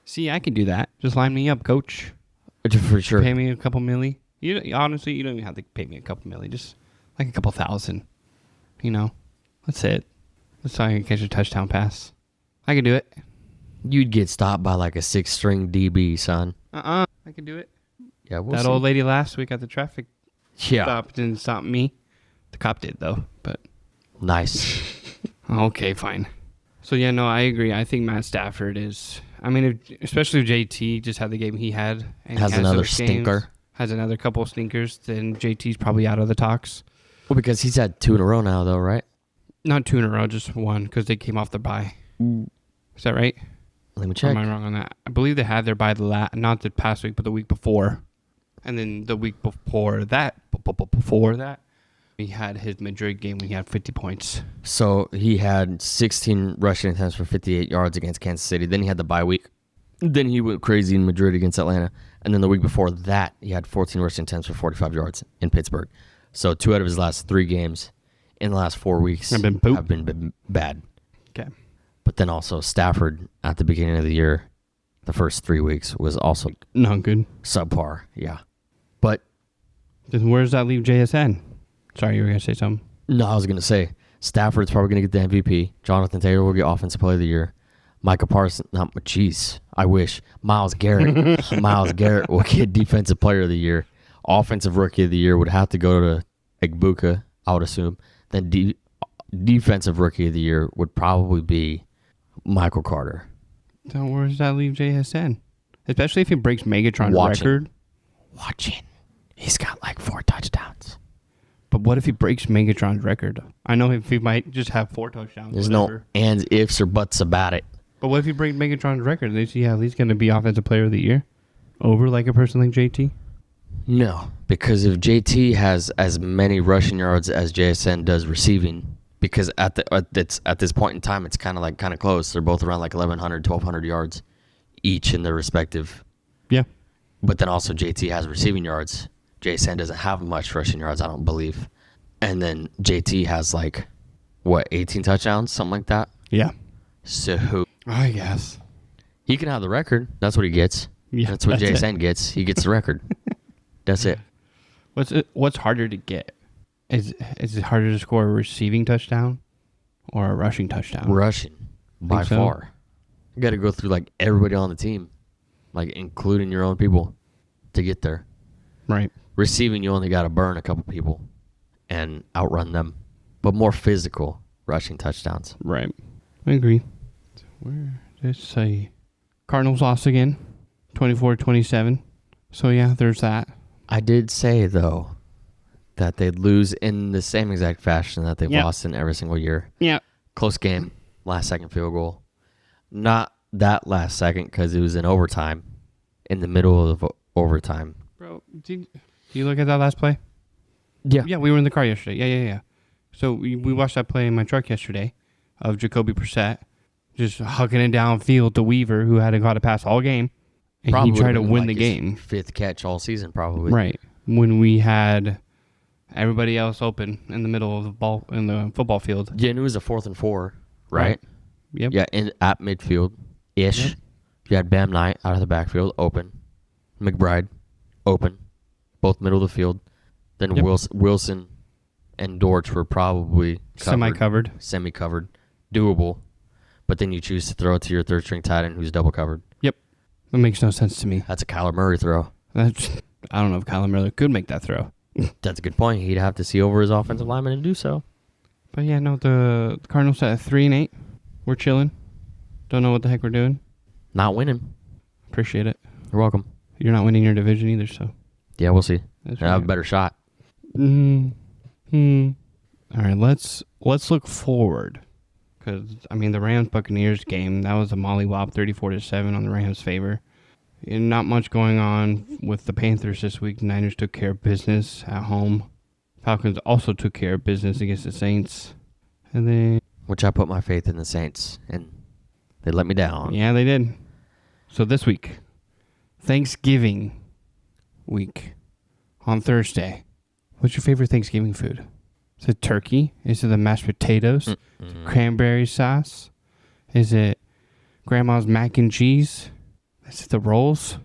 A: See, I can do that. Just line me up, coach.
B: For sure.
A: Pay me a couple milli. Honestly, you don't even have to pay me a couple milli. Just a couple thousand. That's it. That's how I can catch a touchdown pass. I can do it.
B: You'd get stopped by a 6-string DB, son.
A: I can do it.
B: Yeah, we'll
A: that
B: see.
A: old lady last week at the traffic
B: stop
A: didn't stop me. The cop did, though. But
B: nice.
A: Okay, fine. So, yeah, no, I agree. I think Matt Stafford is... especially if JT just had the game he had. And
B: has another stinker.
A: Has another couple of stinkers, then JT's probably out of the talks.
B: Well, because he's had 2 in a row now, though, right?
A: Not 2 in a row, just 1, because they came off their bye. Is that right?
B: Let me check.
A: Or am I wrong on that? I believe they had their bye not the past week, but the week before. And then the week before that, he had his Madrid game when he had 50 points.
B: So he had 16 rushing attempts for 58 yards against Kansas City. Then he had the bye week. Then he went crazy in Madrid against Atlanta. And then the week before that, he had 14 rushing attempts for 45 yards in Pittsburgh. So 2 out of his last 3 games in the last 4 weeks have been bad.
A: Okay.
B: But then also Stafford at the beginning of the year, the first 3 weeks was also
A: not good.
B: Subpar, yeah. But
A: then where does that leave JSN? Sorry, you were going to say something.
B: No, I was going to say Stafford's probably going to get the MVP. Jonathan Taylor will get Offensive Player of the Year. Micah Parsons, I wish. Myles Garrett. Myles Garrett will get Defensive Player of the Year. Offensive Rookie of the Year would have to go to Igbuka, I would assume. Then Defensive Rookie of the Year would probably be Michael Carter.
A: So where does that leave JSN? Especially if he breaks Megatron's record.
B: Watching. He's got 4 touchdowns.
A: But what if he breaks Megatron's record? I know if he might just have 4 touchdowns.
B: There's no ands, ifs, or buts about it.
A: But what if he breaks Megatron's record? They see how he's going to be Offensive Player of the Year over a person like JT?
B: No, because if JT has as many rushing yards as JSN does receiving, because at this point in time, it's kind of close. They're both around 1,100, 1,200 yards each in their respective.
A: Yeah.
B: But then also JT has receiving yards. JSN doesn't have much rushing yards, I don't believe. And then JT has 18 touchdowns, something like that?
A: Yeah.
B: So
A: I guess.
B: He can have the record. That's what he gets.
A: Yeah,
B: that's what JSN gets. He gets the record. That's it.
A: What's harder to get? Is it harder to score a receiving touchdown or a rushing touchdown?
B: Rushing, by far. You got to go through everybody on the team, including your own people, to get there.
A: Right.
B: Receiving, you only got to burn a couple people and outrun them, but more physical rushing touchdowns.
A: Right. I agree. Where did it say? Cardinals lost again, 24-27. So yeah, there's that.
B: I did say though that they'd lose in the same exact fashion that they've lost in every single year.
A: Yeah. Close
B: game, last second field goal. Not that last second because it was in overtime, in the middle of overtime.
A: Bro, did you look at that last play?
B: Yeah.
A: Yeah, we were in the car yesterday. Yeah. So we watched that play in my truck yesterday of Jacoby Brissett just hucking it downfield to Weaver, who hadn't got a pass all game. And
B: probably
A: he tried to win the game.
B: 5th catch all season, probably.
A: Right. When we had everybody else open in the middle of the ball in the football field.
B: Yeah, and it was a 4th and 4, right?
A: Yep.
B: Yeah, at midfield-ish.
A: Yep.
B: You had Bam Knight out of the backfield, open. McBride, open. Both middle of the field. Then
A: Yep.
B: Wilson and Dortch were probably
A: Semi-covered.
B: Semi-covered. Doable. But then you choose to throw it to your third-string tight end who's double-covered.
A: Yep. That makes no sense to me.
B: That's a Kyler Murray throw.
A: I don't know if Kyler Murray could make that throw.
B: That's a good point. He'd have to see over his offensive lineman and do so.
A: But yeah, no, the Cardinals at 3-8. We're chilling. Don't know what the heck we're doing.
B: Not winning.
A: Appreciate it.
B: You're welcome.
A: You're not winning your division either, so.
B: Yeah, we'll see.
A: That's
B: I have a better shot.
A: All right, let's look forward. Because, I mean, the Rams-Buccaneers game, that was a mollywop 34-7 on the Rams' favor. And not much going on with the Panthers this week. The Niners took care of business at home. Falcons also took care of business against the Saints. And then...
B: Which I put my faith in the Saints, and they let me down.
A: Yeah, they did. So this week, Thanksgiving week on Thursday. What's your favorite Thanksgiving food? Is it turkey? Is it the mashed potatoes? Cranberry sauce? Is it grandma's mac and cheese? Is it the rolls?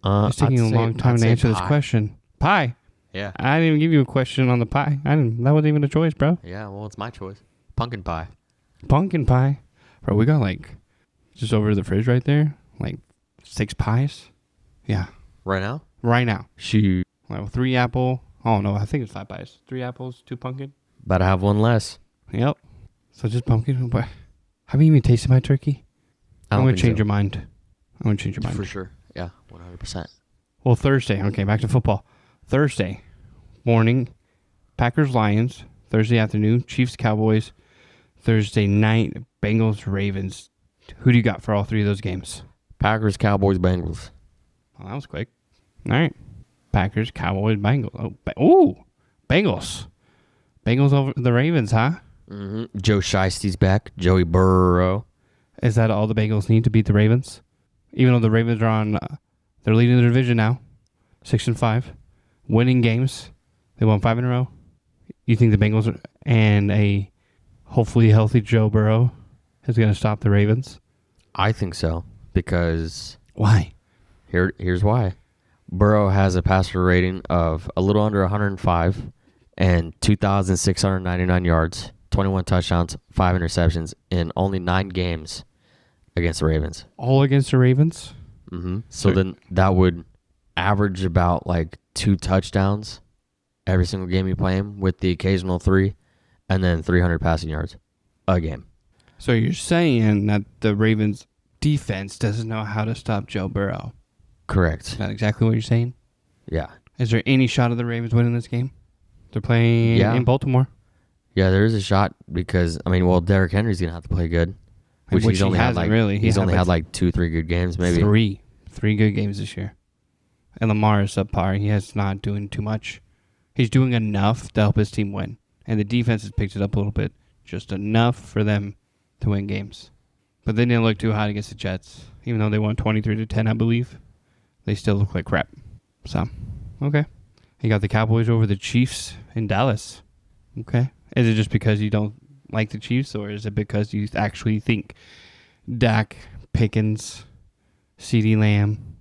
A: It's taking a long time to answer this question. Pie.
B: Yeah.
A: I didn't even give you a question on the pie. That wasn't even a choice, bro.
B: Yeah, well, it's my choice. Pumpkin pie.
A: Pumpkin pie. Bro, we got just over the fridge right there, 6 pies. Yeah.
B: Right now?
A: Right now.
B: Shoot.
A: 3 apple. Oh, no, I think it's 5 pies. 3 apples, 2 pumpkin.
B: About to have one less.
A: Yep. So just pumpkin. But have you even tasted my turkey? I'm going to change your mind. I'm going to change your mind.
B: For sure. Yeah, 100%.
A: Well, Thursday. Okay, back to football. Thursday morning, Packers-Lions. Thursday afternoon, Chiefs-Cowboys. Thursday night, Bengals-Ravens. Who do you got for all 3 of those games?
B: Packers, Cowboys, Bengals.
A: Oh, that was quick. All right. Packers, Cowboys, Bengals. Oh, Bengals. Bengals over the Ravens, huh?
B: Mm-hmm. Joe Shiesty's back. Joey Burrow.
A: Is that all the Bengals need to beat the Ravens? Even though the Ravens are on, they're leading the division now, 6-5, winning games. They won 5 in a row. You think the Bengals and a hopefully healthy Joe Burrow is going to stop the Ravens?
B: I think so, because
A: Why?
B: here's why. Burrow has a passer rating of a little under 105 and 2,699 yards, 21 touchdowns, 5 interceptions in only 9 games against the Ravens.
A: All against the Ravens?
B: Mm-hmm. So then that would average about 2 touchdowns every single game you play him, with the occasional 3, and then 300 passing yards a game.
A: So you're saying that the Ravens defense doesn't know how to stop Joe Burrow?
B: Correct.
A: Is that exactly what you're saying?
B: Yeah.
A: Is there any shot of the Ravens winning this game? They're playing in Baltimore.
B: Yeah, there is a shot because, Derrick Henry's going to have to play good.
A: Which
B: he's only had
A: really.
B: He's only had 2-3 good games, maybe.
A: 3 good games this year. And Lamar is subpar. He has not doing too much. He's doing enough to help his team win. And the defense has picked it up a little bit. Just enough for them to win games. But they didn't look too hot against the Jets. Even though they won 23-10, I believe. They still look like crap. So, okay. You got the Cowboys over the Chiefs in Dallas. Okay. Is it just because you don't like the Chiefs, or is it because you actually think Dak, Pickens, CeeDee Lamb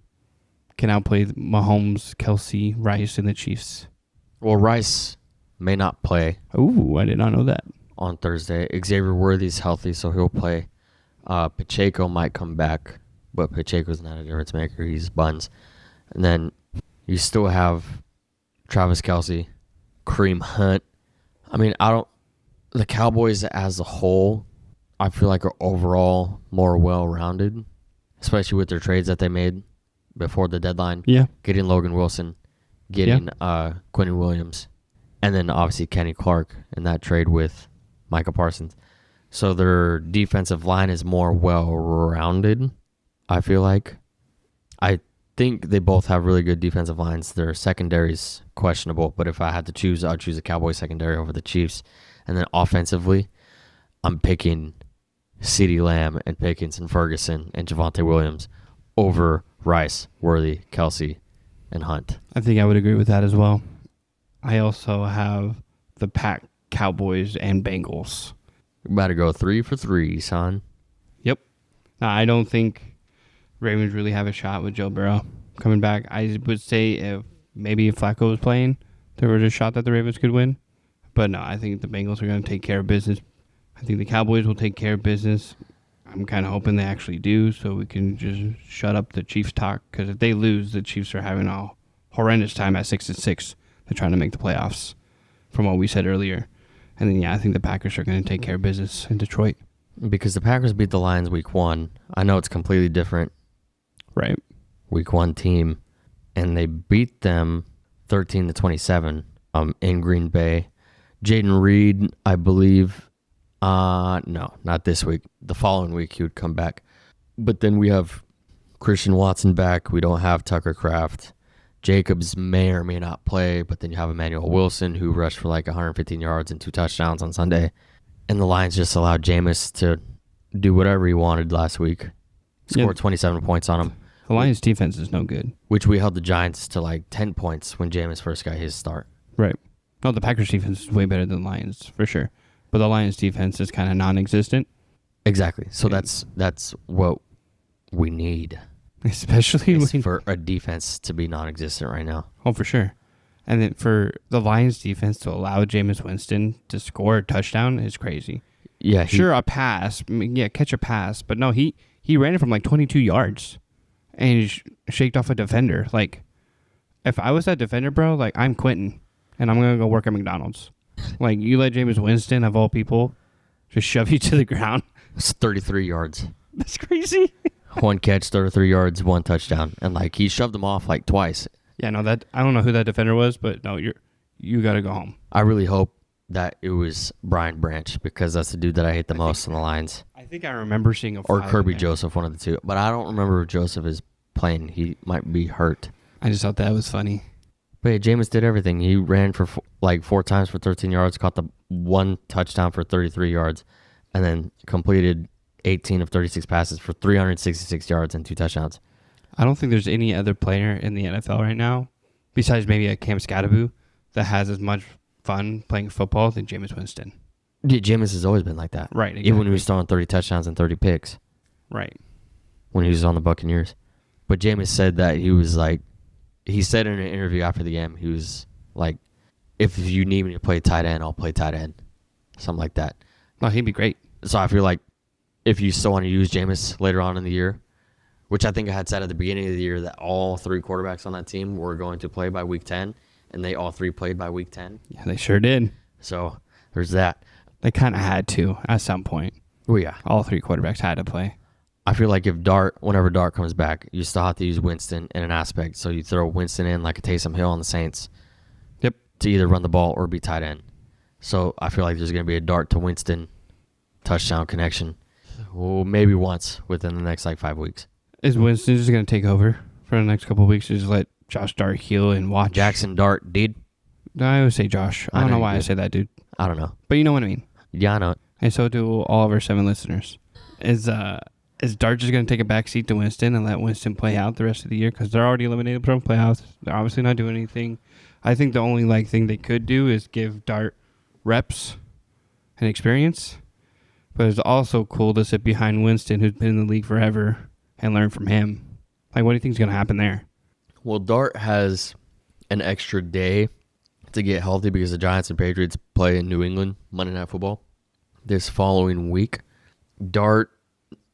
A: can outplay Mahomes, Kelsey, Rice, and the Chiefs?
B: Well, Rice may not play.
A: Ooh, I did not know that.
B: On Thursday. Xavier Worthy's healthy, so he'll play. Pacheco might come back, but Pacheco's not a difference maker. He's buns. And then you still have Travis Kelsey, Kareem Hunt. The Cowboys as a whole, I feel like are overall more well-rounded, especially with their trades that they made before the deadline.
A: Yeah.
B: Getting Logan Wilson, getting Quentin Williams, and then obviously Kenny Clark in that trade with Micah Parsons. So their defensive line is more well-rounded, I feel like. I think they both have really good defensive lines. Their secondary's questionable, but if I had to choose, I'd choose the Cowboys secondary over the Chiefs. And then offensively, I'm picking CeeDee Lamb and Pickens and Ferguson and Javonte Williams over Rice, Worthy, Kelsey, and Hunt.
A: I think I would agree with that as well. I also have the Cowboys and Bengals.
B: We better go 3 for 3, son.
A: I don't think Ravens really have a shot with Joe Burrow coming back. I would say if Flacco was playing, there was a shot that the Ravens could win. But no, I think the Bengals are going to take care of business. I think the Cowboys will take care of business. I'm kind of hoping they actually do, so we can just shut up the Chiefs talk. Because if they lose, the Chiefs are having a horrendous time at 6-6. They're trying to make the playoffs, from what we said earlier. And then I think the Packers are going to take care of business in Detroit.
B: Because the Packers beat the Lions week 1. I know it's completely different.
A: Right.
B: Week 1 team, and they beat them 13-27 in Green Bay. Jaden Reed, I believe. No, not this week. The following week he would come back. But then we have Christian Watson back. We don't have Tucker Kraft. Jacobs may or may not play, but then you have Emmanuel Wilson, who rushed for like 115 yards and 2 touchdowns on Sunday. And the Lions just allowed Jameis to do whatever he wanted last week. Scored 27 points on him.
A: The Lions' defense is no good.
B: Which we held the Giants to like 10 points when Jameis first got his start.
A: Right. No, the Packers' defense is way better than the Lions, for sure. But the Lions' defense is kind of non-existent.
B: Exactly. So that's what we need.
A: Especially
B: for a defense to be non-existent right now.
A: Oh, for sure. And then for the Lions' defense to allow Jameis Winston to score a touchdown is crazy.
B: Yeah.
A: Sure, a pass. Yeah, catch a pass. But no, he ran it from like 22 yards. And he shaked off a defender. Like, if I was that defender, bro, like, I'm quitting. And I'm going to go work at McDonald's. Like, you let Jameis Winston, of all people, just shove you to the ground.
B: It's 33 yards.
A: That's crazy.
B: 1 catch, 33 yards, 1 touchdown. And, like, he shoved him off, like, twice.
A: Yeah, no, I don't know who that defender was, but no, you got to go home.
B: I really hope that it was Brian Branch, because that's the dude that I hate the most on the Lions.
A: I think I remember seeing a
B: or Kirby Joseph, one of the two. But I don't remember if Joseph is playing. He might be hurt.
A: I just thought that was funny.
B: But yeah, Jameis did everything. He ran for 4 times for 13 yards, caught the 1 touchdown for 33 yards, and then completed 18 of 36 passes for 366 yards and 2 touchdowns.
A: I don't think there's any other player in the NFL right now, besides maybe a Cam Scatterbu, that has as much fun playing football than Jameis Winston.
B: Yeah, Jameis has always been like that.
A: Right. Exactly.
B: Even when he was throwing 30 touchdowns and 30 picks.
A: Right.
B: When he was on the Buccaneers. But Jameis said that he was like, he said in an interview after the game, he was like, if you need me to play tight end, I'll play tight end. Something like that.
A: No, he'd be great.
B: So I feel like if you still want to use Jameis later on in the year, which I think I had said at the beginning of the year that all 3 quarterbacks on that team were going to play by week 10, and they all 3 played by week 10.
A: Yeah, they sure did.
B: So there's that.
A: They kind of had to at some point.
B: Oh, yeah.
A: All 3 quarterbacks had to play.
B: I feel like whenever Dart comes back, you still have to use Winston in an aspect. So you throw Winston in like a Taysom Hill on the Saints.
A: Yep.
B: To either run the ball or be tight end. So I feel like there's going to be a Dart to Winston touchdown connection. Well, maybe once within the next like 5 weeks.
A: Is Winston just going to take over for the next couple of weeks? Just let Josh Dart heal and watch?
B: Jackson Dart, dude.
A: I always say Josh. I don't know why I say that, dude.
B: I don't know.
A: But you know what I mean.
B: Yeah, I know it.
A: And so do all of our 7 listeners. Is Dart just going to take a backseat to Winston and let Winston play out the rest of the year? Because they're already eliminated from playoffs. They're obviously not doing anything. I think the only thing they could do is give Dart reps and experience. But it's also cool to sit behind Winston, who's been in the league forever, and learn from him. Like, what do you think is going to happen there?
B: Well, Dart has an extra day to get healthy because the Giants and Patriots play in New England Monday Night Football this following week. Dart,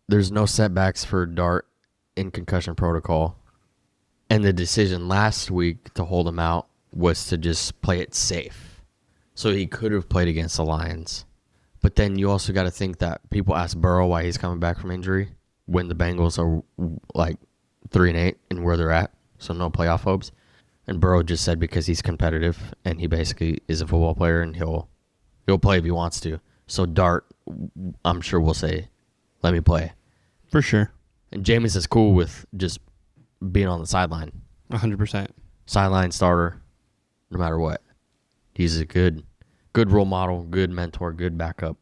B: there's no setbacks for Dart in concussion protocol. And the decision last week to hold him out was to just play it safe. So he could have played against the Lions. But then you also got to think that people ask Burrow why he's coming back from injury when the Bengals are like 3-8 and where they're at. So no playoff hopes. And Burrow just said because he's competitive and he basically is a football player and he'll play if he wants to. So Dart, I'm sure will say, let me play.
A: For sure.
B: And Jameis is cool with just being on the sideline.
A: 100%.
B: Sideline starter, no matter what. He's a good role model, good mentor, good backup.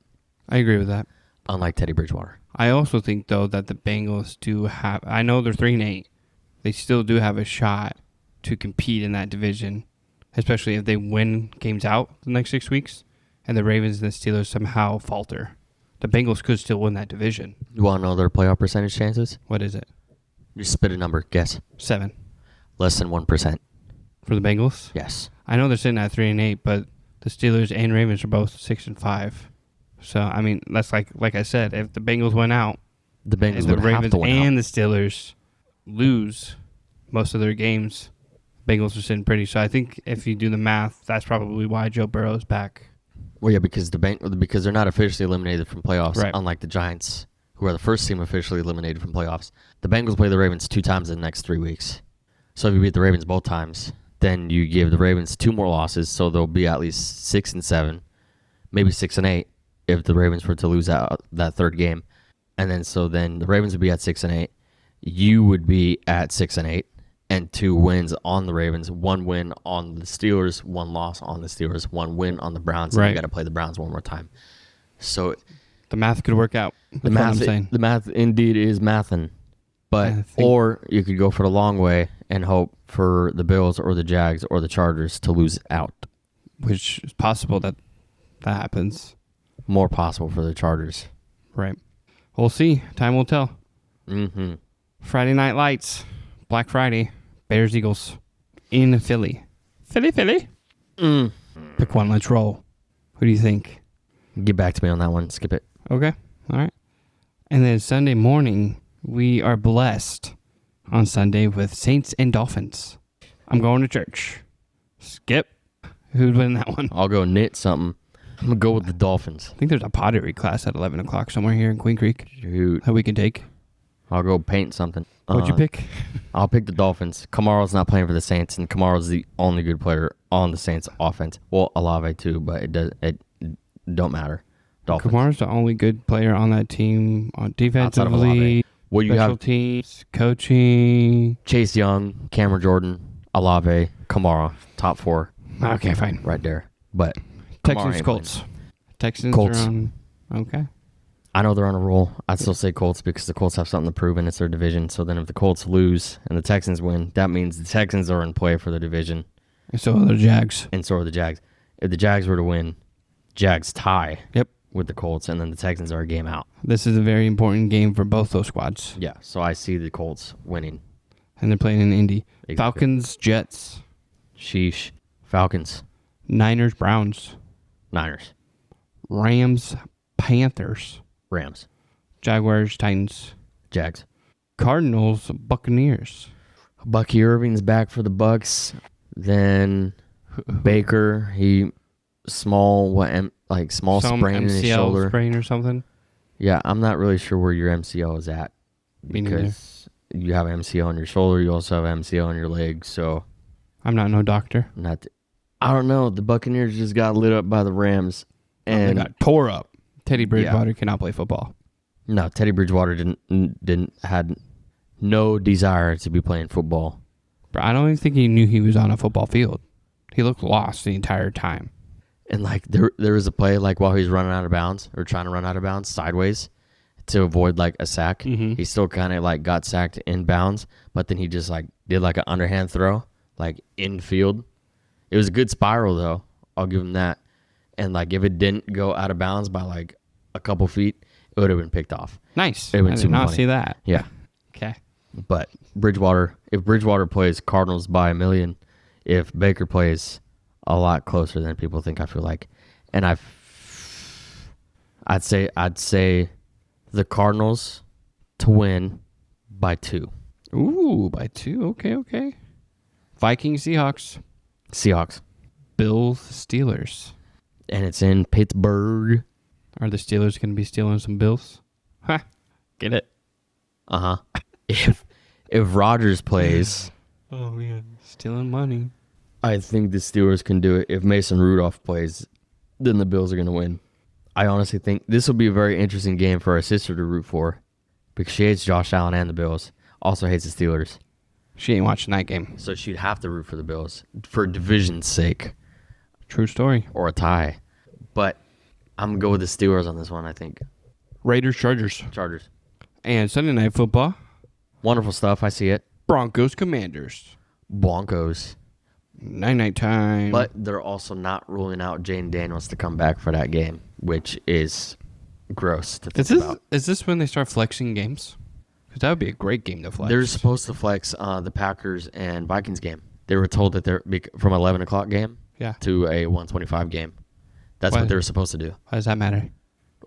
A: I agree with that.
B: Unlike Teddy Bridgewater.
A: I also think, though, that the Bengals do have... I know they're 3-8. They still do have a shot to compete in that division, especially if they win games out the next 6 weeks and the Ravens and the Steelers somehow falter. The Bengals could still win that division.
B: You want to know their playoff percentage chances?
A: What is it?
B: Just spit a number. Guess.
A: 7
B: Less than 1%.
A: for the Bengals.
B: Yes.
A: I know they're sitting at 3-8, but the Steelers and Ravens are both 6-5. So I mean, that's like I said, if the Bengals went out,
B: The Bengals
A: and the
B: would
A: Ravens
B: have to win
A: and
B: out.
A: the Steelers lose most of their games, Bengals are sitting pretty. So I think if you do the math, that's probably why Joe Burrow's back.
B: Well, yeah, because because they're not officially eliminated from playoffs,
A: Right.
B: unlike the Giants, who are the first team officially eliminated from playoffs. The Bengals play the Ravens 2 times in the next 3 weeks. So if you beat the Ravens both times, then you give the Ravens 2 more losses, so they'll be at least 6-7, maybe 6-8 if the Ravens were to lose out that third game. And then the Ravens would be at 6-8. You would be at 6-8, and 2 wins on the Ravens, 1 win on the Steelers, 1 loss on the Steelers, 1 win on the Browns. And
A: Right.
B: you got to play the Browns one more time. So
A: The math could work out. That's what I'm saying.
B: the math indeed is mathin'. But
A: I think-
B: or you could go for the long way and hope for the Bills or the Jags or the Chargers to lose out.
A: Which is possible that happens.
B: More possible for the Chargers.
A: Right. We'll see. Time will tell.
B: Mm-hmm.
A: Friday Night Lights. Black Friday. Bears Eagles. In Philly. Philly. Pick one. Let's roll. Who do you think?
B: Get back to me on that one. Skip it.
A: Okay. All right. And then Sunday morning, we are blessed on Sunday with Saints and Dolphins. I'm going to church. Skip. Who'd win that one?
B: I'll go knit something. I'm going to go with the Dolphins.
A: I think there's a pottery class at 11 o'clock somewhere here in Queen Creek
B: Shoot.
A: that we can take.
B: I'll go paint something.
A: What'd you pick?
B: I'll pick the Dolphins. Kamara's not playing for the Saints, and Kamara's the only good player on the Saints offense. Well, Olave too, but it don't matter. Dolphins.
A: Kamara's the only good player on that team on
B: Outside of
A: defensively,
B: Olave. Well, you
A: special
B: have
A: teams, coaching.
B: Chase Young, Cameron Jordan, Olave, Kamara, top 4
A: Okay, fine.
B: right there. But Kamara
A: Texans,
B: ain't
A: Colts. Texans
B: Colts.
A: are on. Okay.
B: I know they're on a roll. I'd still say Colts because the Colts have something to prove and it's their division. So then if the Colts lose and the Texans win, that means the Texans are in play for the division.
A: And so are the Jags.
B: And so are the Jags. If the Jags were to win, Jags tie
A: Yep.
B: with the Colts, and then the Texans are a game out.
A: This is a very important game for both those squads.
B: Yeah, so I see the Colts winning.
A: And they're playing in Indy.
B: Exactly.
A: Falcons, Jets.
B: Sheesh. Falcons.
A: Niners, Browns.
B: Niners.
A: Rams, Panthers.
B: Rams.
A: Jaguars, Titans.
B: Jags.
A: Cardinals, Buccaneers.
B: Bucky Irving's back for the Bucks. Then Baker, small
A: Some
B: sprain in his
A: MCL
B: shoulder.
A: sprain or something.
B: Yeah, I'm not really sure where your MCL is at
A: Me neither.
B: because you have MCL on your shoulder, you also have MCL on your leg, so
A: I'm not no doctor.
B: I don't know. The Buccaneers just got lit up by the Rams,
A: And
B: and
A: they got tore up. Teddy Bridgewater cannot play football.
B: no, Teddy Bridgewater had no desire to be playing football.
A: But I don't even think he knew he was on a football field. He looked lost the entire time.
B: And like there was a play like while he was running out of bounds or trying to run out of bounds sideways to avoid like a sack.
A: Mhm.
B: He still kind of like got sacked in bounds, but then he just like did like an underhand throw like in field. It was a good spiral though. I'll give him that. And like if it didn't go out of bounds by like a couple feet, it would have been picked off.
A: Nice.
B: It
A: I
B: would've been
A: did
B: super
A: not
B: funny.
A: see that.
B: Yeah.
A: Okay.
B: But if Bridgewater plays Cardinals by 1 million, if Baker plays a lot closer than people think, I feel like. And I'd say the Cardinals to win by 2.
A: Ooh, by 2. Okay. Vikings, Seahawks.
B: Seahawks.
A: Bills, Steelers.
B: And it's in Pittsburgh.
A: Are the Steelers going to be stealing some Bills? Ha. Get it?
B: Uh-huh. If Rodgers plays,
A: Oh, man. Stealing money.
B: I think the Steelers can do it. If Mason Rudolph plays, then the Bills are going to win. I honestly think this will be a very interesting game for our sister to root for because she hates Josh Allen and the Bills. Also hates the Steelers.
A: She ain't watching that game.
B: So she'd have to root for the Bills for division's sake
A: True story.
B: or a tie. But I'm going to go with the Steelers on this one, I think.
A: Raiders, Chargers.
B: Chargers.
A: And Sunday Night Football.
B: Wonderful stuff. I see it.
A: Broncos, Commanders.
B: Broncos.
A: Night time.
B: But they're also not ruling out Jane Daniels to come back for that game, which is gross to think about.
A: Is this when they start flexing games? Because that would be a great game to flex.
B: They're supposed to flex the Packers and Vikings game. They were told that they're from 11 o'clock game to a 1:25 game. That's what they were supposed to do.
A: Why does that matter?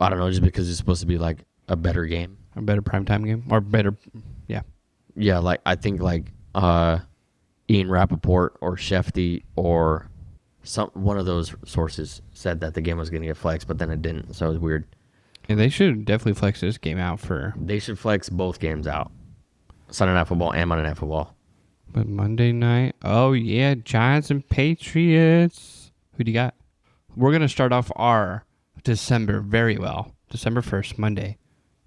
B: I don't know, just because it's supposed to be like a better game.
A: A better primetime game? Or better, yeah.
B: Yeah, like I think like Ian Rappaport or Shefty or one of those sources said that the game was going to get flexed, but then it didn't, so it was weird.
A: Yeah, they should definitely flex this game out for...
B: They should flex both games out. Sunday Night Football and Monday Night Football.
A: But Monday night... Oh, yeah, Giants and Patriots. Who do you got? We're going to start off our December very well. December 1st, Monday,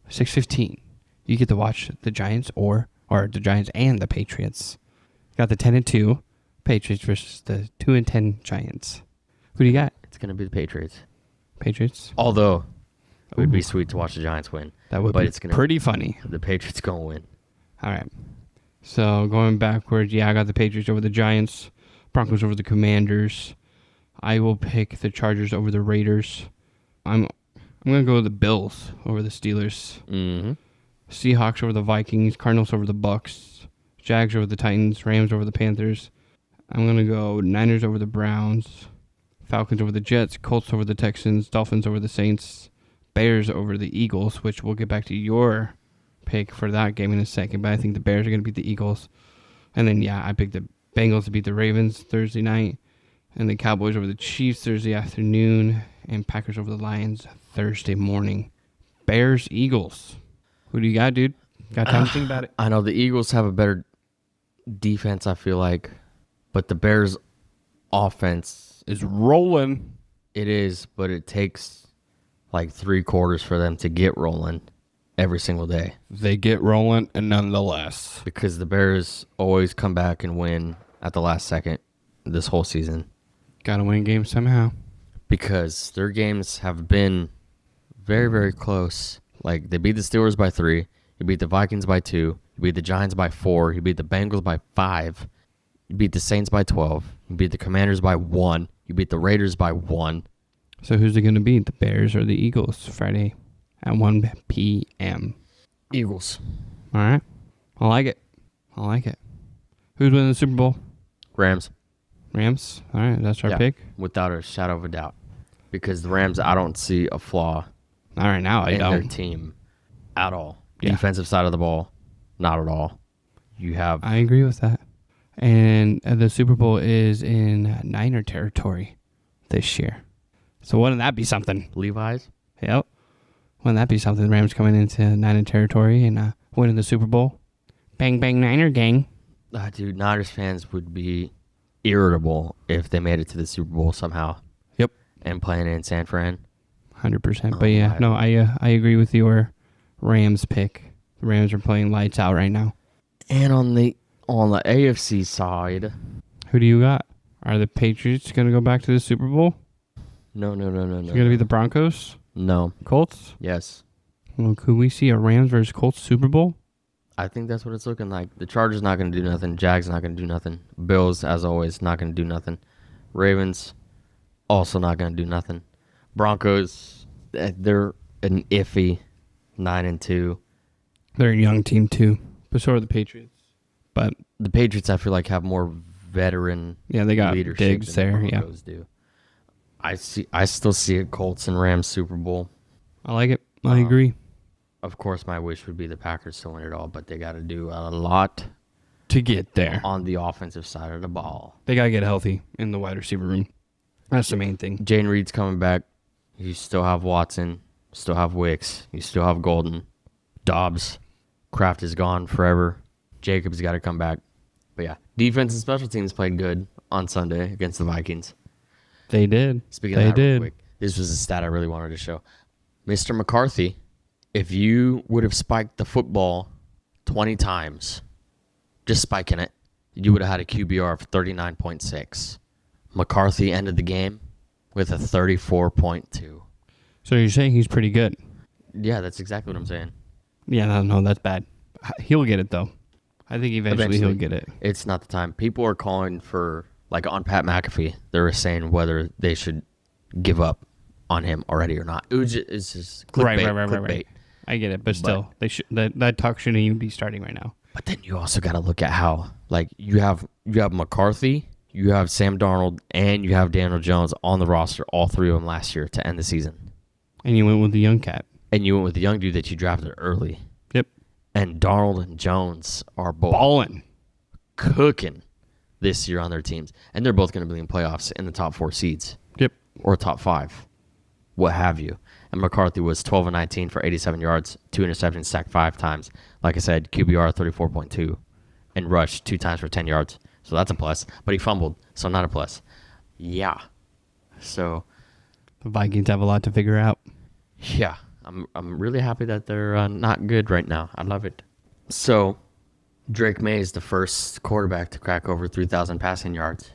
A: 6:15. You get to watch the Giants or the Giants and the Patriots. Got the 10-2 Patriots versus the 2-10 Giants. Who do you got?
B: It's going to be the Patriots.
A: Patriots?
B: Although, it would be sweet to watch the Giants win.
A: That would be pretty funny.
B: The Patriots going to win.
A: All right. So, going backwards, I got the Patriots over the Giants. Broncos over the Commanders. I will pick the Chargers over the Raiders. I'm going to go with the Bills over the Steelers.
B: Mm-hmm.
A: Seahawks over the Vikings. Cardinals over the Bucks. Jags over the Titans. Rams over the Panthers. I'm going to go Niners over the Browns. Falcons over the Jets. Colts over the Texans. Dolphins over the Saints. Bears over the Eagles, which we'll get back to your pick for that game in a second. But I think the Bears are going to beat the Eagles. And then, I picked the Bengals to beat the Ravens Thursday night. And the Cowboys over the Chiefs Thursday afternoon. And Packers over the Lions Thursday morning. Bears, Eagles. Who do you got, dude? Got time to think about it?
B: I know the Eagles have a better defense, I feel like. But the Bears' offense
A: is rolling.
B: It is, but it takes like 3 quarters for them to get rolling every single day.
A: They get rolling, and nonetheless.
B: Because the Bears always come back and win at the last second this whole season.
A: Got to win games somehow.
B: Because their games have been very, very close. Like, they beat the Steelers by 3. You beat the Vikings by 2. You beat the Giants by 4. You beat the Bengals by 5. You beat the Saints by 12. You beat the Commanders by 1. You beat the Raiders by 1.
A: So who's it going to beat, the Bears or the Eagles, Friday at 1 p.m.?
B: Eagles.
A: All right. I like it. Who's winning the Super Bowl?
B: Rams.
A: Rams? All right, that's our pick?
B: Without a shadow of a doubt. Because the Rams, I don't see a flaw
A: all right, now I
B: in
A: don't.
B: their team at all. Yeah. Defensive side of the ball, not at all.
A: I agree with that. And the Super Bowl is in Niner territory this year. So wouldn't that be something?
B: Levi's?
A: Yep. Wouldn't that be something? The Rams coming into Niner territory and winning the Super Bowl? Bang, bang, Niner gang.
B: Dude, Niners fans would be irritable if they made it to the Super Bowl somehow.
A: Yep.
B: And playing in San Fran.
A: 100%. But I agree with your Rams pick. The Rams are playing lights out right now.
B: And on the AFC side,
A: who do you got? Are the Patriots going to go back to the Super Bowl?
B: No.
A: It's going to be the Broncos?
B: No.
A: Colts?
B: Yes.
A: Well, could we see a Rams versus Colts Super Bowl?
B: I think that's what it's looking like. The Chargers not going to do nothing. Jags not going to do nothing. Bills, as always, not going to do nothing. Ravens, also not going to do nothing. Broncos, they're an iffy 9-2.
A: They're a young team too, but so are the Patriots. But
B: the Patriots, I feel like, have more veteran
A: they got
B: leadership
A: Diggs
B: than
A: there.
B: the Broncos do. I still see a Colts and Rams Super Bowl.
A: I like it. I agree.
B: Of course, my wish would be the Packers to win it all, but they got to do a lot
A: to get there
B: on the offensive side of the ball.
A: They got to get healthy in the wide receiver room. That's the main thing.
B: Jane Reed's coming back. You still have Watson. Still have Wicks. You still have Golden. Dobbs. Kraft is gone forever. Jacobs got to come back. But yeah, defense and special teams played good on Sunday against the Vikings.
A: They did.
B: Speaking of that real quick, this was a stat I really wanted to show. Mr. McCarthy, if you would have spiked the football 20 times, just spiking it, you would have had a QBR of 39.6. McCarthy ended the game with a 34.2.
A: So you're saying he's pretty good?
B: Yeah, that's exactly what I'm saying.
A: Yeah, no, that's bad. He'll get it, though. I think eventually he'll get it.
B: It's not the time. People are calling for, like on Pat McAfee, they were saying whether they should give up on him already or not. It's just clickbait. Clickbait.
A: I get it, but still, they should that talk shouldn't even be starting right now.
B: But then you also got to look at how, like, you have McCarthy, you have Sam Darnold, and you have Daniel Jones on the roster, all three of them last year to end the season.
A: And you went with the young cat.
B: And you went with the young dude that you drafted early.
A: Yep.
B: And Darnold and Jones are both
A: balling,
B: cooking this year on their teams. And they're both going to be in playoffs in the top 4 seeds.
A: Yep.
B: Or top 5, what have you. And McCarthy was 12 and 19 for 87 yards, 2 interceptions, sacked 5 times. Like I said, QBR 34.2, and rushed 2 times for 10 yards. So that's a plus. But he fumbled, so not a plus. Yeah. So
A: the Vikings have a lot to figure out.
B: Yeah. I'm really happy that they're not good right now. I love it. So Drake May is the first quarterback to crack over 3,000 passing yards.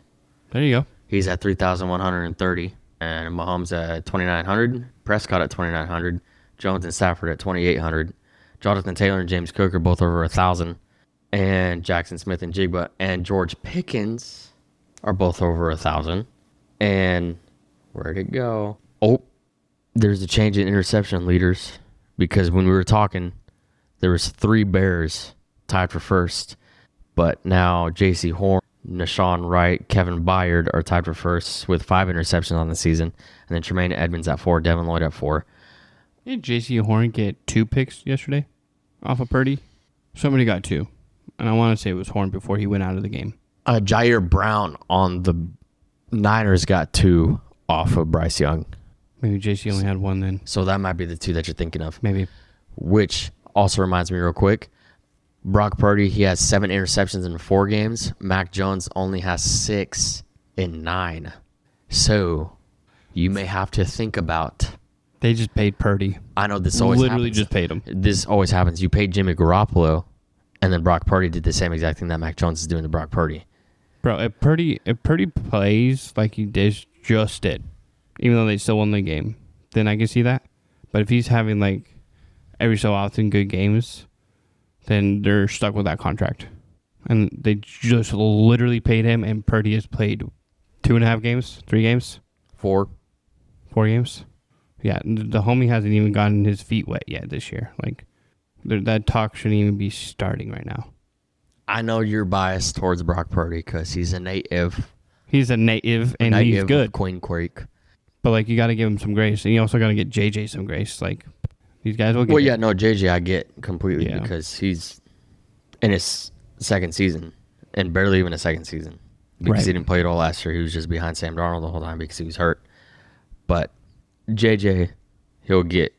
A: There you go.
B: He's at 3,130. And Mahomes at 2,900. Prescott at 2,900. Jones and Stafford at 2,800. Jonathan Taylor and James Cook are both over 1,000. And Jackson Smith and Jigba and George Pickens are both over 1,000. And where'd it go? Oh, there's a change in interception leaders. Because when we were talking, there was 3 Bears tied for first. But now J.C. Horn, Nashawn Wright, Kevin Byard are tied for first with 5 interceptions on the season. And then Tremaine Edmonds at 4, Devin Lloyd at 4.
A: Did J.C. Horn get 2 picks yesterday off of Purdy? Somebody got 2. And I want to say it was Horn before he went out of the game.
B: Jair Brown on the Niners got 2 off of Bryce Young.
A: Maybe J.C. only had 1 then.
B: So that might be the 2 that you're thinking of.
A: Maybe.
B: Which also reminds me real quick. Brock Purdy, he has 7 interceptions in 4 games. Mac Jones only has 6 in 9. So you may have to think about.
A: They just paid Purdy.
B: I know this always
A: literally
B: happens.
A: just paid him.
B: This always happens. You paid Jimmy Garoppolo, and then Brock Purdy did the same exact thing that Mac Jones is doing to Brock Purdy.
A: Bro, if Purdy plays like he just did, even though they still won the game, then I can see that. But if he's having like every so often good games, then they're stuck with that contract. And they just literally paid him, and Purdy has played 2.5 games, 3 games?
B: 4
A: games? Yeah, the homie hasn't even gotten his feet wet yet this year. Like, that talk shouldn't even be starting right now.
B: I know you're biased towards Brock Purdy because he's a native.
A: He's a native, and he's good.
B: Of Queen Creek.
A: But, like, you got to give him some grace. And you also got to get JJ some grace. Like, these guys will get
B: Well, yeah, no, JJ I get completely because he's in his second season and barely even a second season because he didn't play it all last year. He was just behind Sam Darnold the whole time because he was hurt. But JJ, he'll get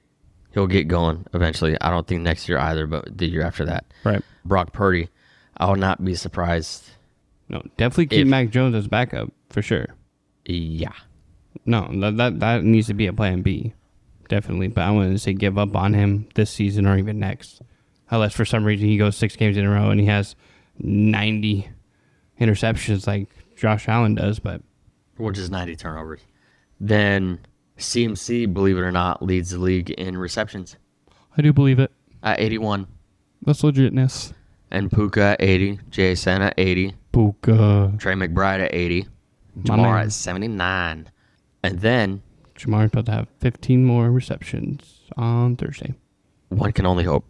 B: going eventually. I don't think next year either, but the year after that.
A: Right.
B: Brock Purdy, I will not be surprised.
A: No, definitely keep Mac Jones as backup for sure.
B: Yeah.
A: No, that needs to be a plan B. Definitely. But I wouldn't say give up on him this season or even next. Unless for some reason he goes 6 games in a row and he has 90 interceptions like Josh Allen does, but
B: or just 90 turnovers. Then CMC, believe it or not, leads the league in receptions.
A: I do believe it.
B: At 81.
A: That's legitness.
B: And Puka at 80. JSN at 80.
A: Puka.
B: Trey McBride at 80. Jamar at 79. And then
A: Jamar's about to have 15 more receptions on Thursday.
B: One can only hope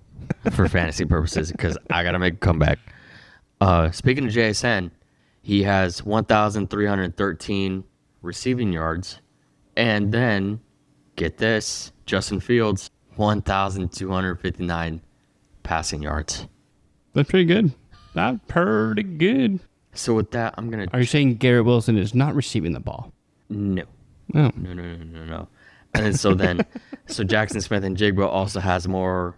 B: for fantasy purposes because I got to make a comeback. Speaking of JSN, he has 1,313 receiving yards. And then, get this, Justin Fields, 1,259 passing yards.
A: That's pretty good. That's pretty good.
B: So with that, I'm going to...
A: Are you saying Garrett Wilson is not receiving the ball?
B: No.
A: Oh.
B: No. And then so Jackson Smith and Jigba also has more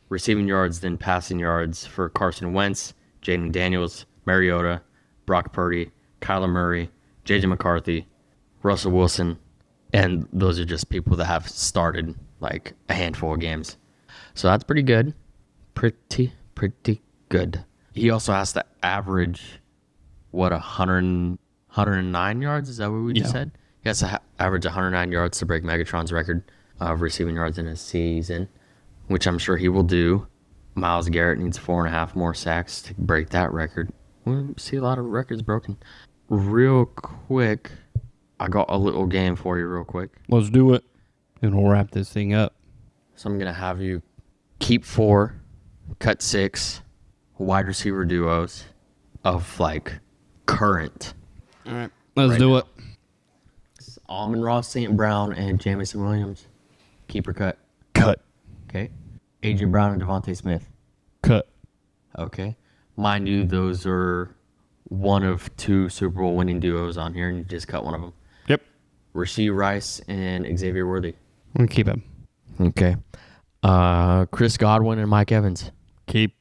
B: receiving yards than passing yards for Carson Wentz, Jaden Daniels, Mariota, Brock Purdy, Kyler Murray, J.J. McCarthy, Russell Wilson, and those are just people that have started like a handful of games. So that's pretty good. Pretty good. He also has to average, 109 yards? Is that what we just said? He has to average 109 yards to break Megatron's record of receiving yards in a season, which I'm sure he will do. Myles Garrett needs 4.5 more sacks to break that record. We'll see a lot of records broken. Real quick, I got a little game for you real quick.
A: Let's do it. And we'll wrap this thing up.
B: So I'm going to have you keep 4, cut 6 wide receiver duos of like current.
A: All right. Let's do it.
B: Amon-Ra St. Brown and Jamison Williams. Keeper cut.
A: Cut.
B: Okay. A.J. Brown and Devontae Smith.
A: Cut.
B: Okay. Mind you, those are one of 2 Super Bowl winning duos on here, and you just cut one of them.
A: Yep.
B: Rasheed Rice and Xavier Worthy.
A: I'm going to keep him.
B: Okay. Chris Godwin and Mike Evans.
A: Keep.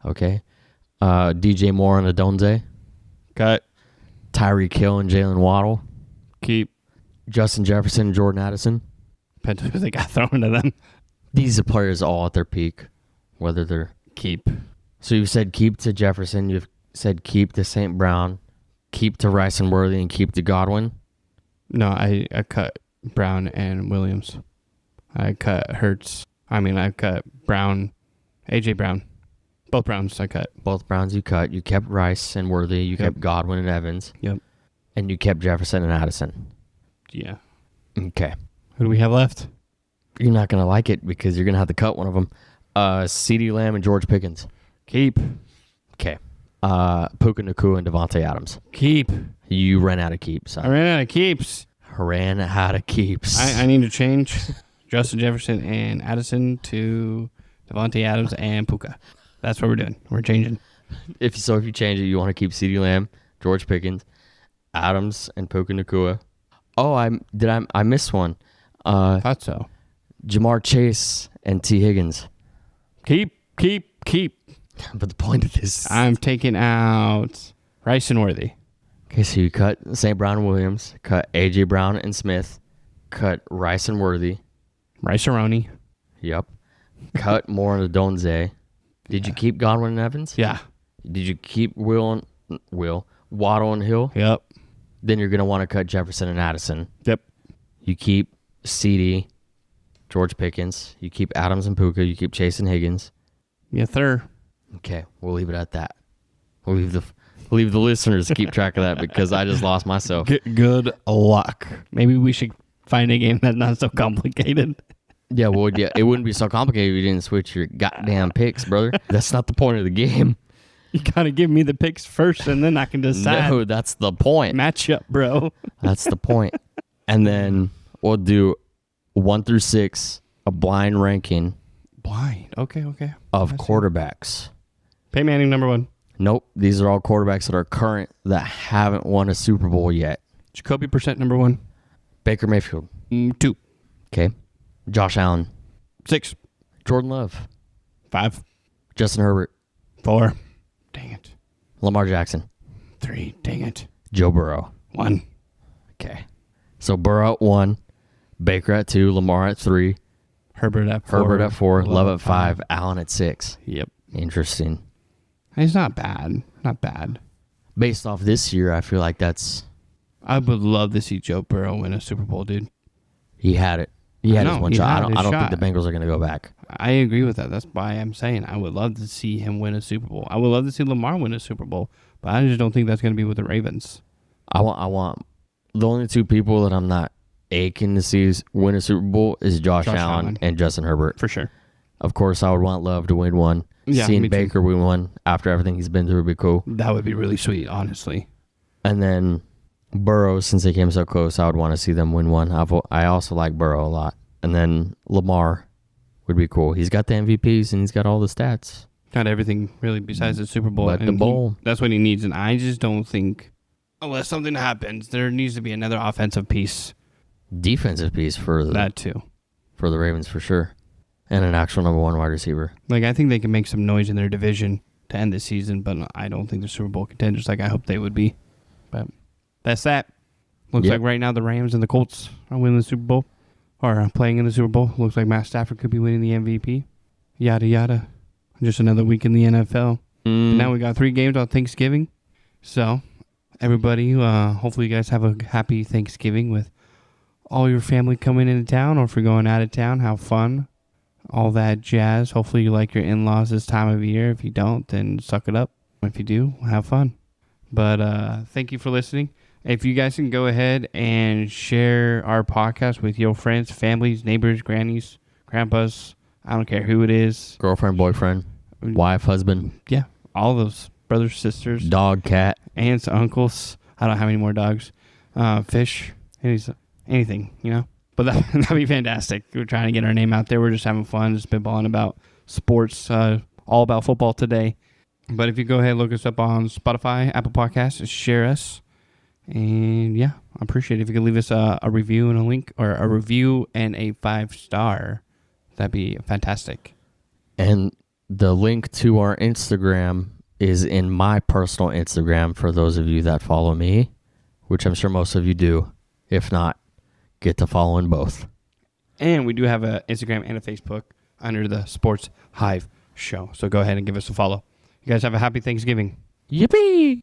B: Okay. DJ Moore and Adonze.
A: Cut.
B: Tyreek Hill and Jalen Waddle.
A: Keep.
B: Justin Jefferson and Jordan Addison.
A: Depends who they got thrown to them.
B: These are players all at their peak, whether they're...
A: Keep.
B: So you said keep to Jefferson, you've said keep to St. Brown, keep to Rice and Worthy, and keep to Godwin?
A: No, I cut Brown and Williams. I cut Hurts. I cut Brown, A.J. Brown. Both Browns I cut.
B: Both Browns you cut. You kept Rice and Worthy. You kept Godwin and Evans.
A: Yep.
B: And you kept Jefferson and Addison.
A: Yeah.
B: Okay.
A: Who do we have left?
B: You're not going to like it because you're going to have to cut one of them. CeeDee Lamb and George Pickens.
A: Keep.
B: Okay. Puka Nacua and Devontae Adams.
A: Keep.
B: You ran out of keeps.
A: I ran out of keeps.
B: Ran out of keeps.
A: I need to change Justin Jefferson and Addison to Devontae Adams and Puka. That's what we're doing. We're changing.
B: If you change it, you want to keep CeeDee Lamb, George Pickens, Adams, and Puka Nacua. Oh, I missed one.
A: Thought so.
B: Jamar Chase and T. Higgins.
A: Keep.
B: But the point of this...
A: I'm taking out Rice and Worthy.
B: Okay, so you cut St. Brown and Williams, cut A.J. Brown and Smith, cut Rice and Worthy.
A: Rice-A-Roni.
B: Yep. Cut Moore and Adonze. Did you keep Godwin and Evans?
A: Yeah.
B: Did you keep Waddle and Hill?
A: Yep.
B: Then you're going to want to cut Jefferson and Addison.
A: Yep.
B: You keep CeeDee, George Pickens. You keep Adams and Puka. You keep Chase and Higgins.
A: Yes, sir.
B: Okay, we'll leave it at that. We'll leave the listeners to keep track of that because I just lost myself.
A: Good luck. Maybe we should find a game that's not so complicated.
B: Yeah, well, yeah, it wouldn't be so complicated if you didn't switch your goddamn picks, brother. That's not the point of the game.
A: You gotta give me the picks first, and then I can decide.
B: No, that's the point.
A: Matchup, bro.
B: That's the point. And then we'll do 1 through 6, a blind ranking.
A: Blind. Okay.
B: Of quarterbacks.
A: Peyton Manning, number 1.
B: Nope. These are all quarterbacks that are current that haven't won a Super Bowl yet.
A: Jacoby Brissett, number 1.
B: Baker Mayfield.
A: 2.
B: Okay. Josh Allen.
A: 6.
B: Jordan Love.
A: 5.
B: Justin Herbert.
A: 4. Dang it.
B: Lamar Jackson.
A: 3. Dang it.
B: Joe Burrow.
A: 1.
B: Okay. So Burrow at 1. Baker at 2. Lamar at 3.
A: Herbert at 4.
B: Herbert at 4. Love at 5. Allen at 6.
A: Yep.
B: Interesting.
A: It's not bad. Not bad.
B: Based off this year, I feel like that's...
A: I would love to see Joe Burrow win a Super Bowl, dude.
B: He had it. He had his one shot. I don't
A: shot.
B: think the Bengals are going to go back.
A: I agree with that. That's why I'm saying I would love to see him win a Super Bowl. I would love to see Lamar win a Super Bowl, but I just don't think that's going to be with the Ravens.
B: I want the only 2 people that I'm not aching to see win a Super Bowl is Josh Allen and Justin Herbert.
A: For sure.
B: Of course, I would want Love to win one.
A: Yeah,
B: Seeing Baker win one after everything he's been through would be cool.
A: That would be really sweet, honestly.
B: And then Burrow, since they came so close, I would want to see them win one. I also like Burrow a lot. And then Lamar would be cool. He's got the MVPs and he's got all the stats.
A: Got everything, really, besides the Super Bowl.
B: But the bowl.
A: That's what he needs. And I just don't think, unless something happens, there needs to be another offensive piece.
B: Defensive piece for
A: that too.
B: For the Ravens, for sure. And an actual number 1 wide receiver.
A: Like, I think they can make some noise in their division to end the season, but I don't think they're Super Bowl contenders like I hope they would be. But that's that. Looks like right now the Rams and the Colts are winning the Super Bowl. Or playing in the Super Bowl. Looks like Matt Stafford could be winning the MVP. Yada, yada. Just another week in the NFL. But now we got 3 games on Thanksgiving. So, everybody, hopefully you guys have a happy Thanksgiving with all your family coming into town. Or if you're going out of town, have fun. All that jazz. Hopefully you like your in-laws this time of year. If you don't, then suck it up. If you do, have fun. But thank you for listening. If you guys can go ahead and share our podcast with your friends, families, neighbors, grannies, grandpas, I don't care who it is.
B: Girlfriend, boyfriend, wife, husband.
A: Yeah, all those brothers, sisters.
B: Dog, cat.
A: Aunts, uncles. I don't have any more dogs. Fish. Anything, you know. But that'd be fantastic. We're trying to get our name out there. We're just having fun, just spitballing about sports, all about football today. But if you go ahead and look us up on Spotify, Apple Podcasts, share us. And yeah, I appreciate it. If you could leave us a review and a link, or a review and a 5-star, that'd be fantastic.
B: And the link to our Instagram is in my personal Instagram for those of you that follow me, which I'm sure most of you do. If not, get to following both.
A: And we do have an Instagram and a Facebook under the Sports Hive Show. So go ahead and give us a follow. You guys have a happy Thanksgiving.
B: Yippee!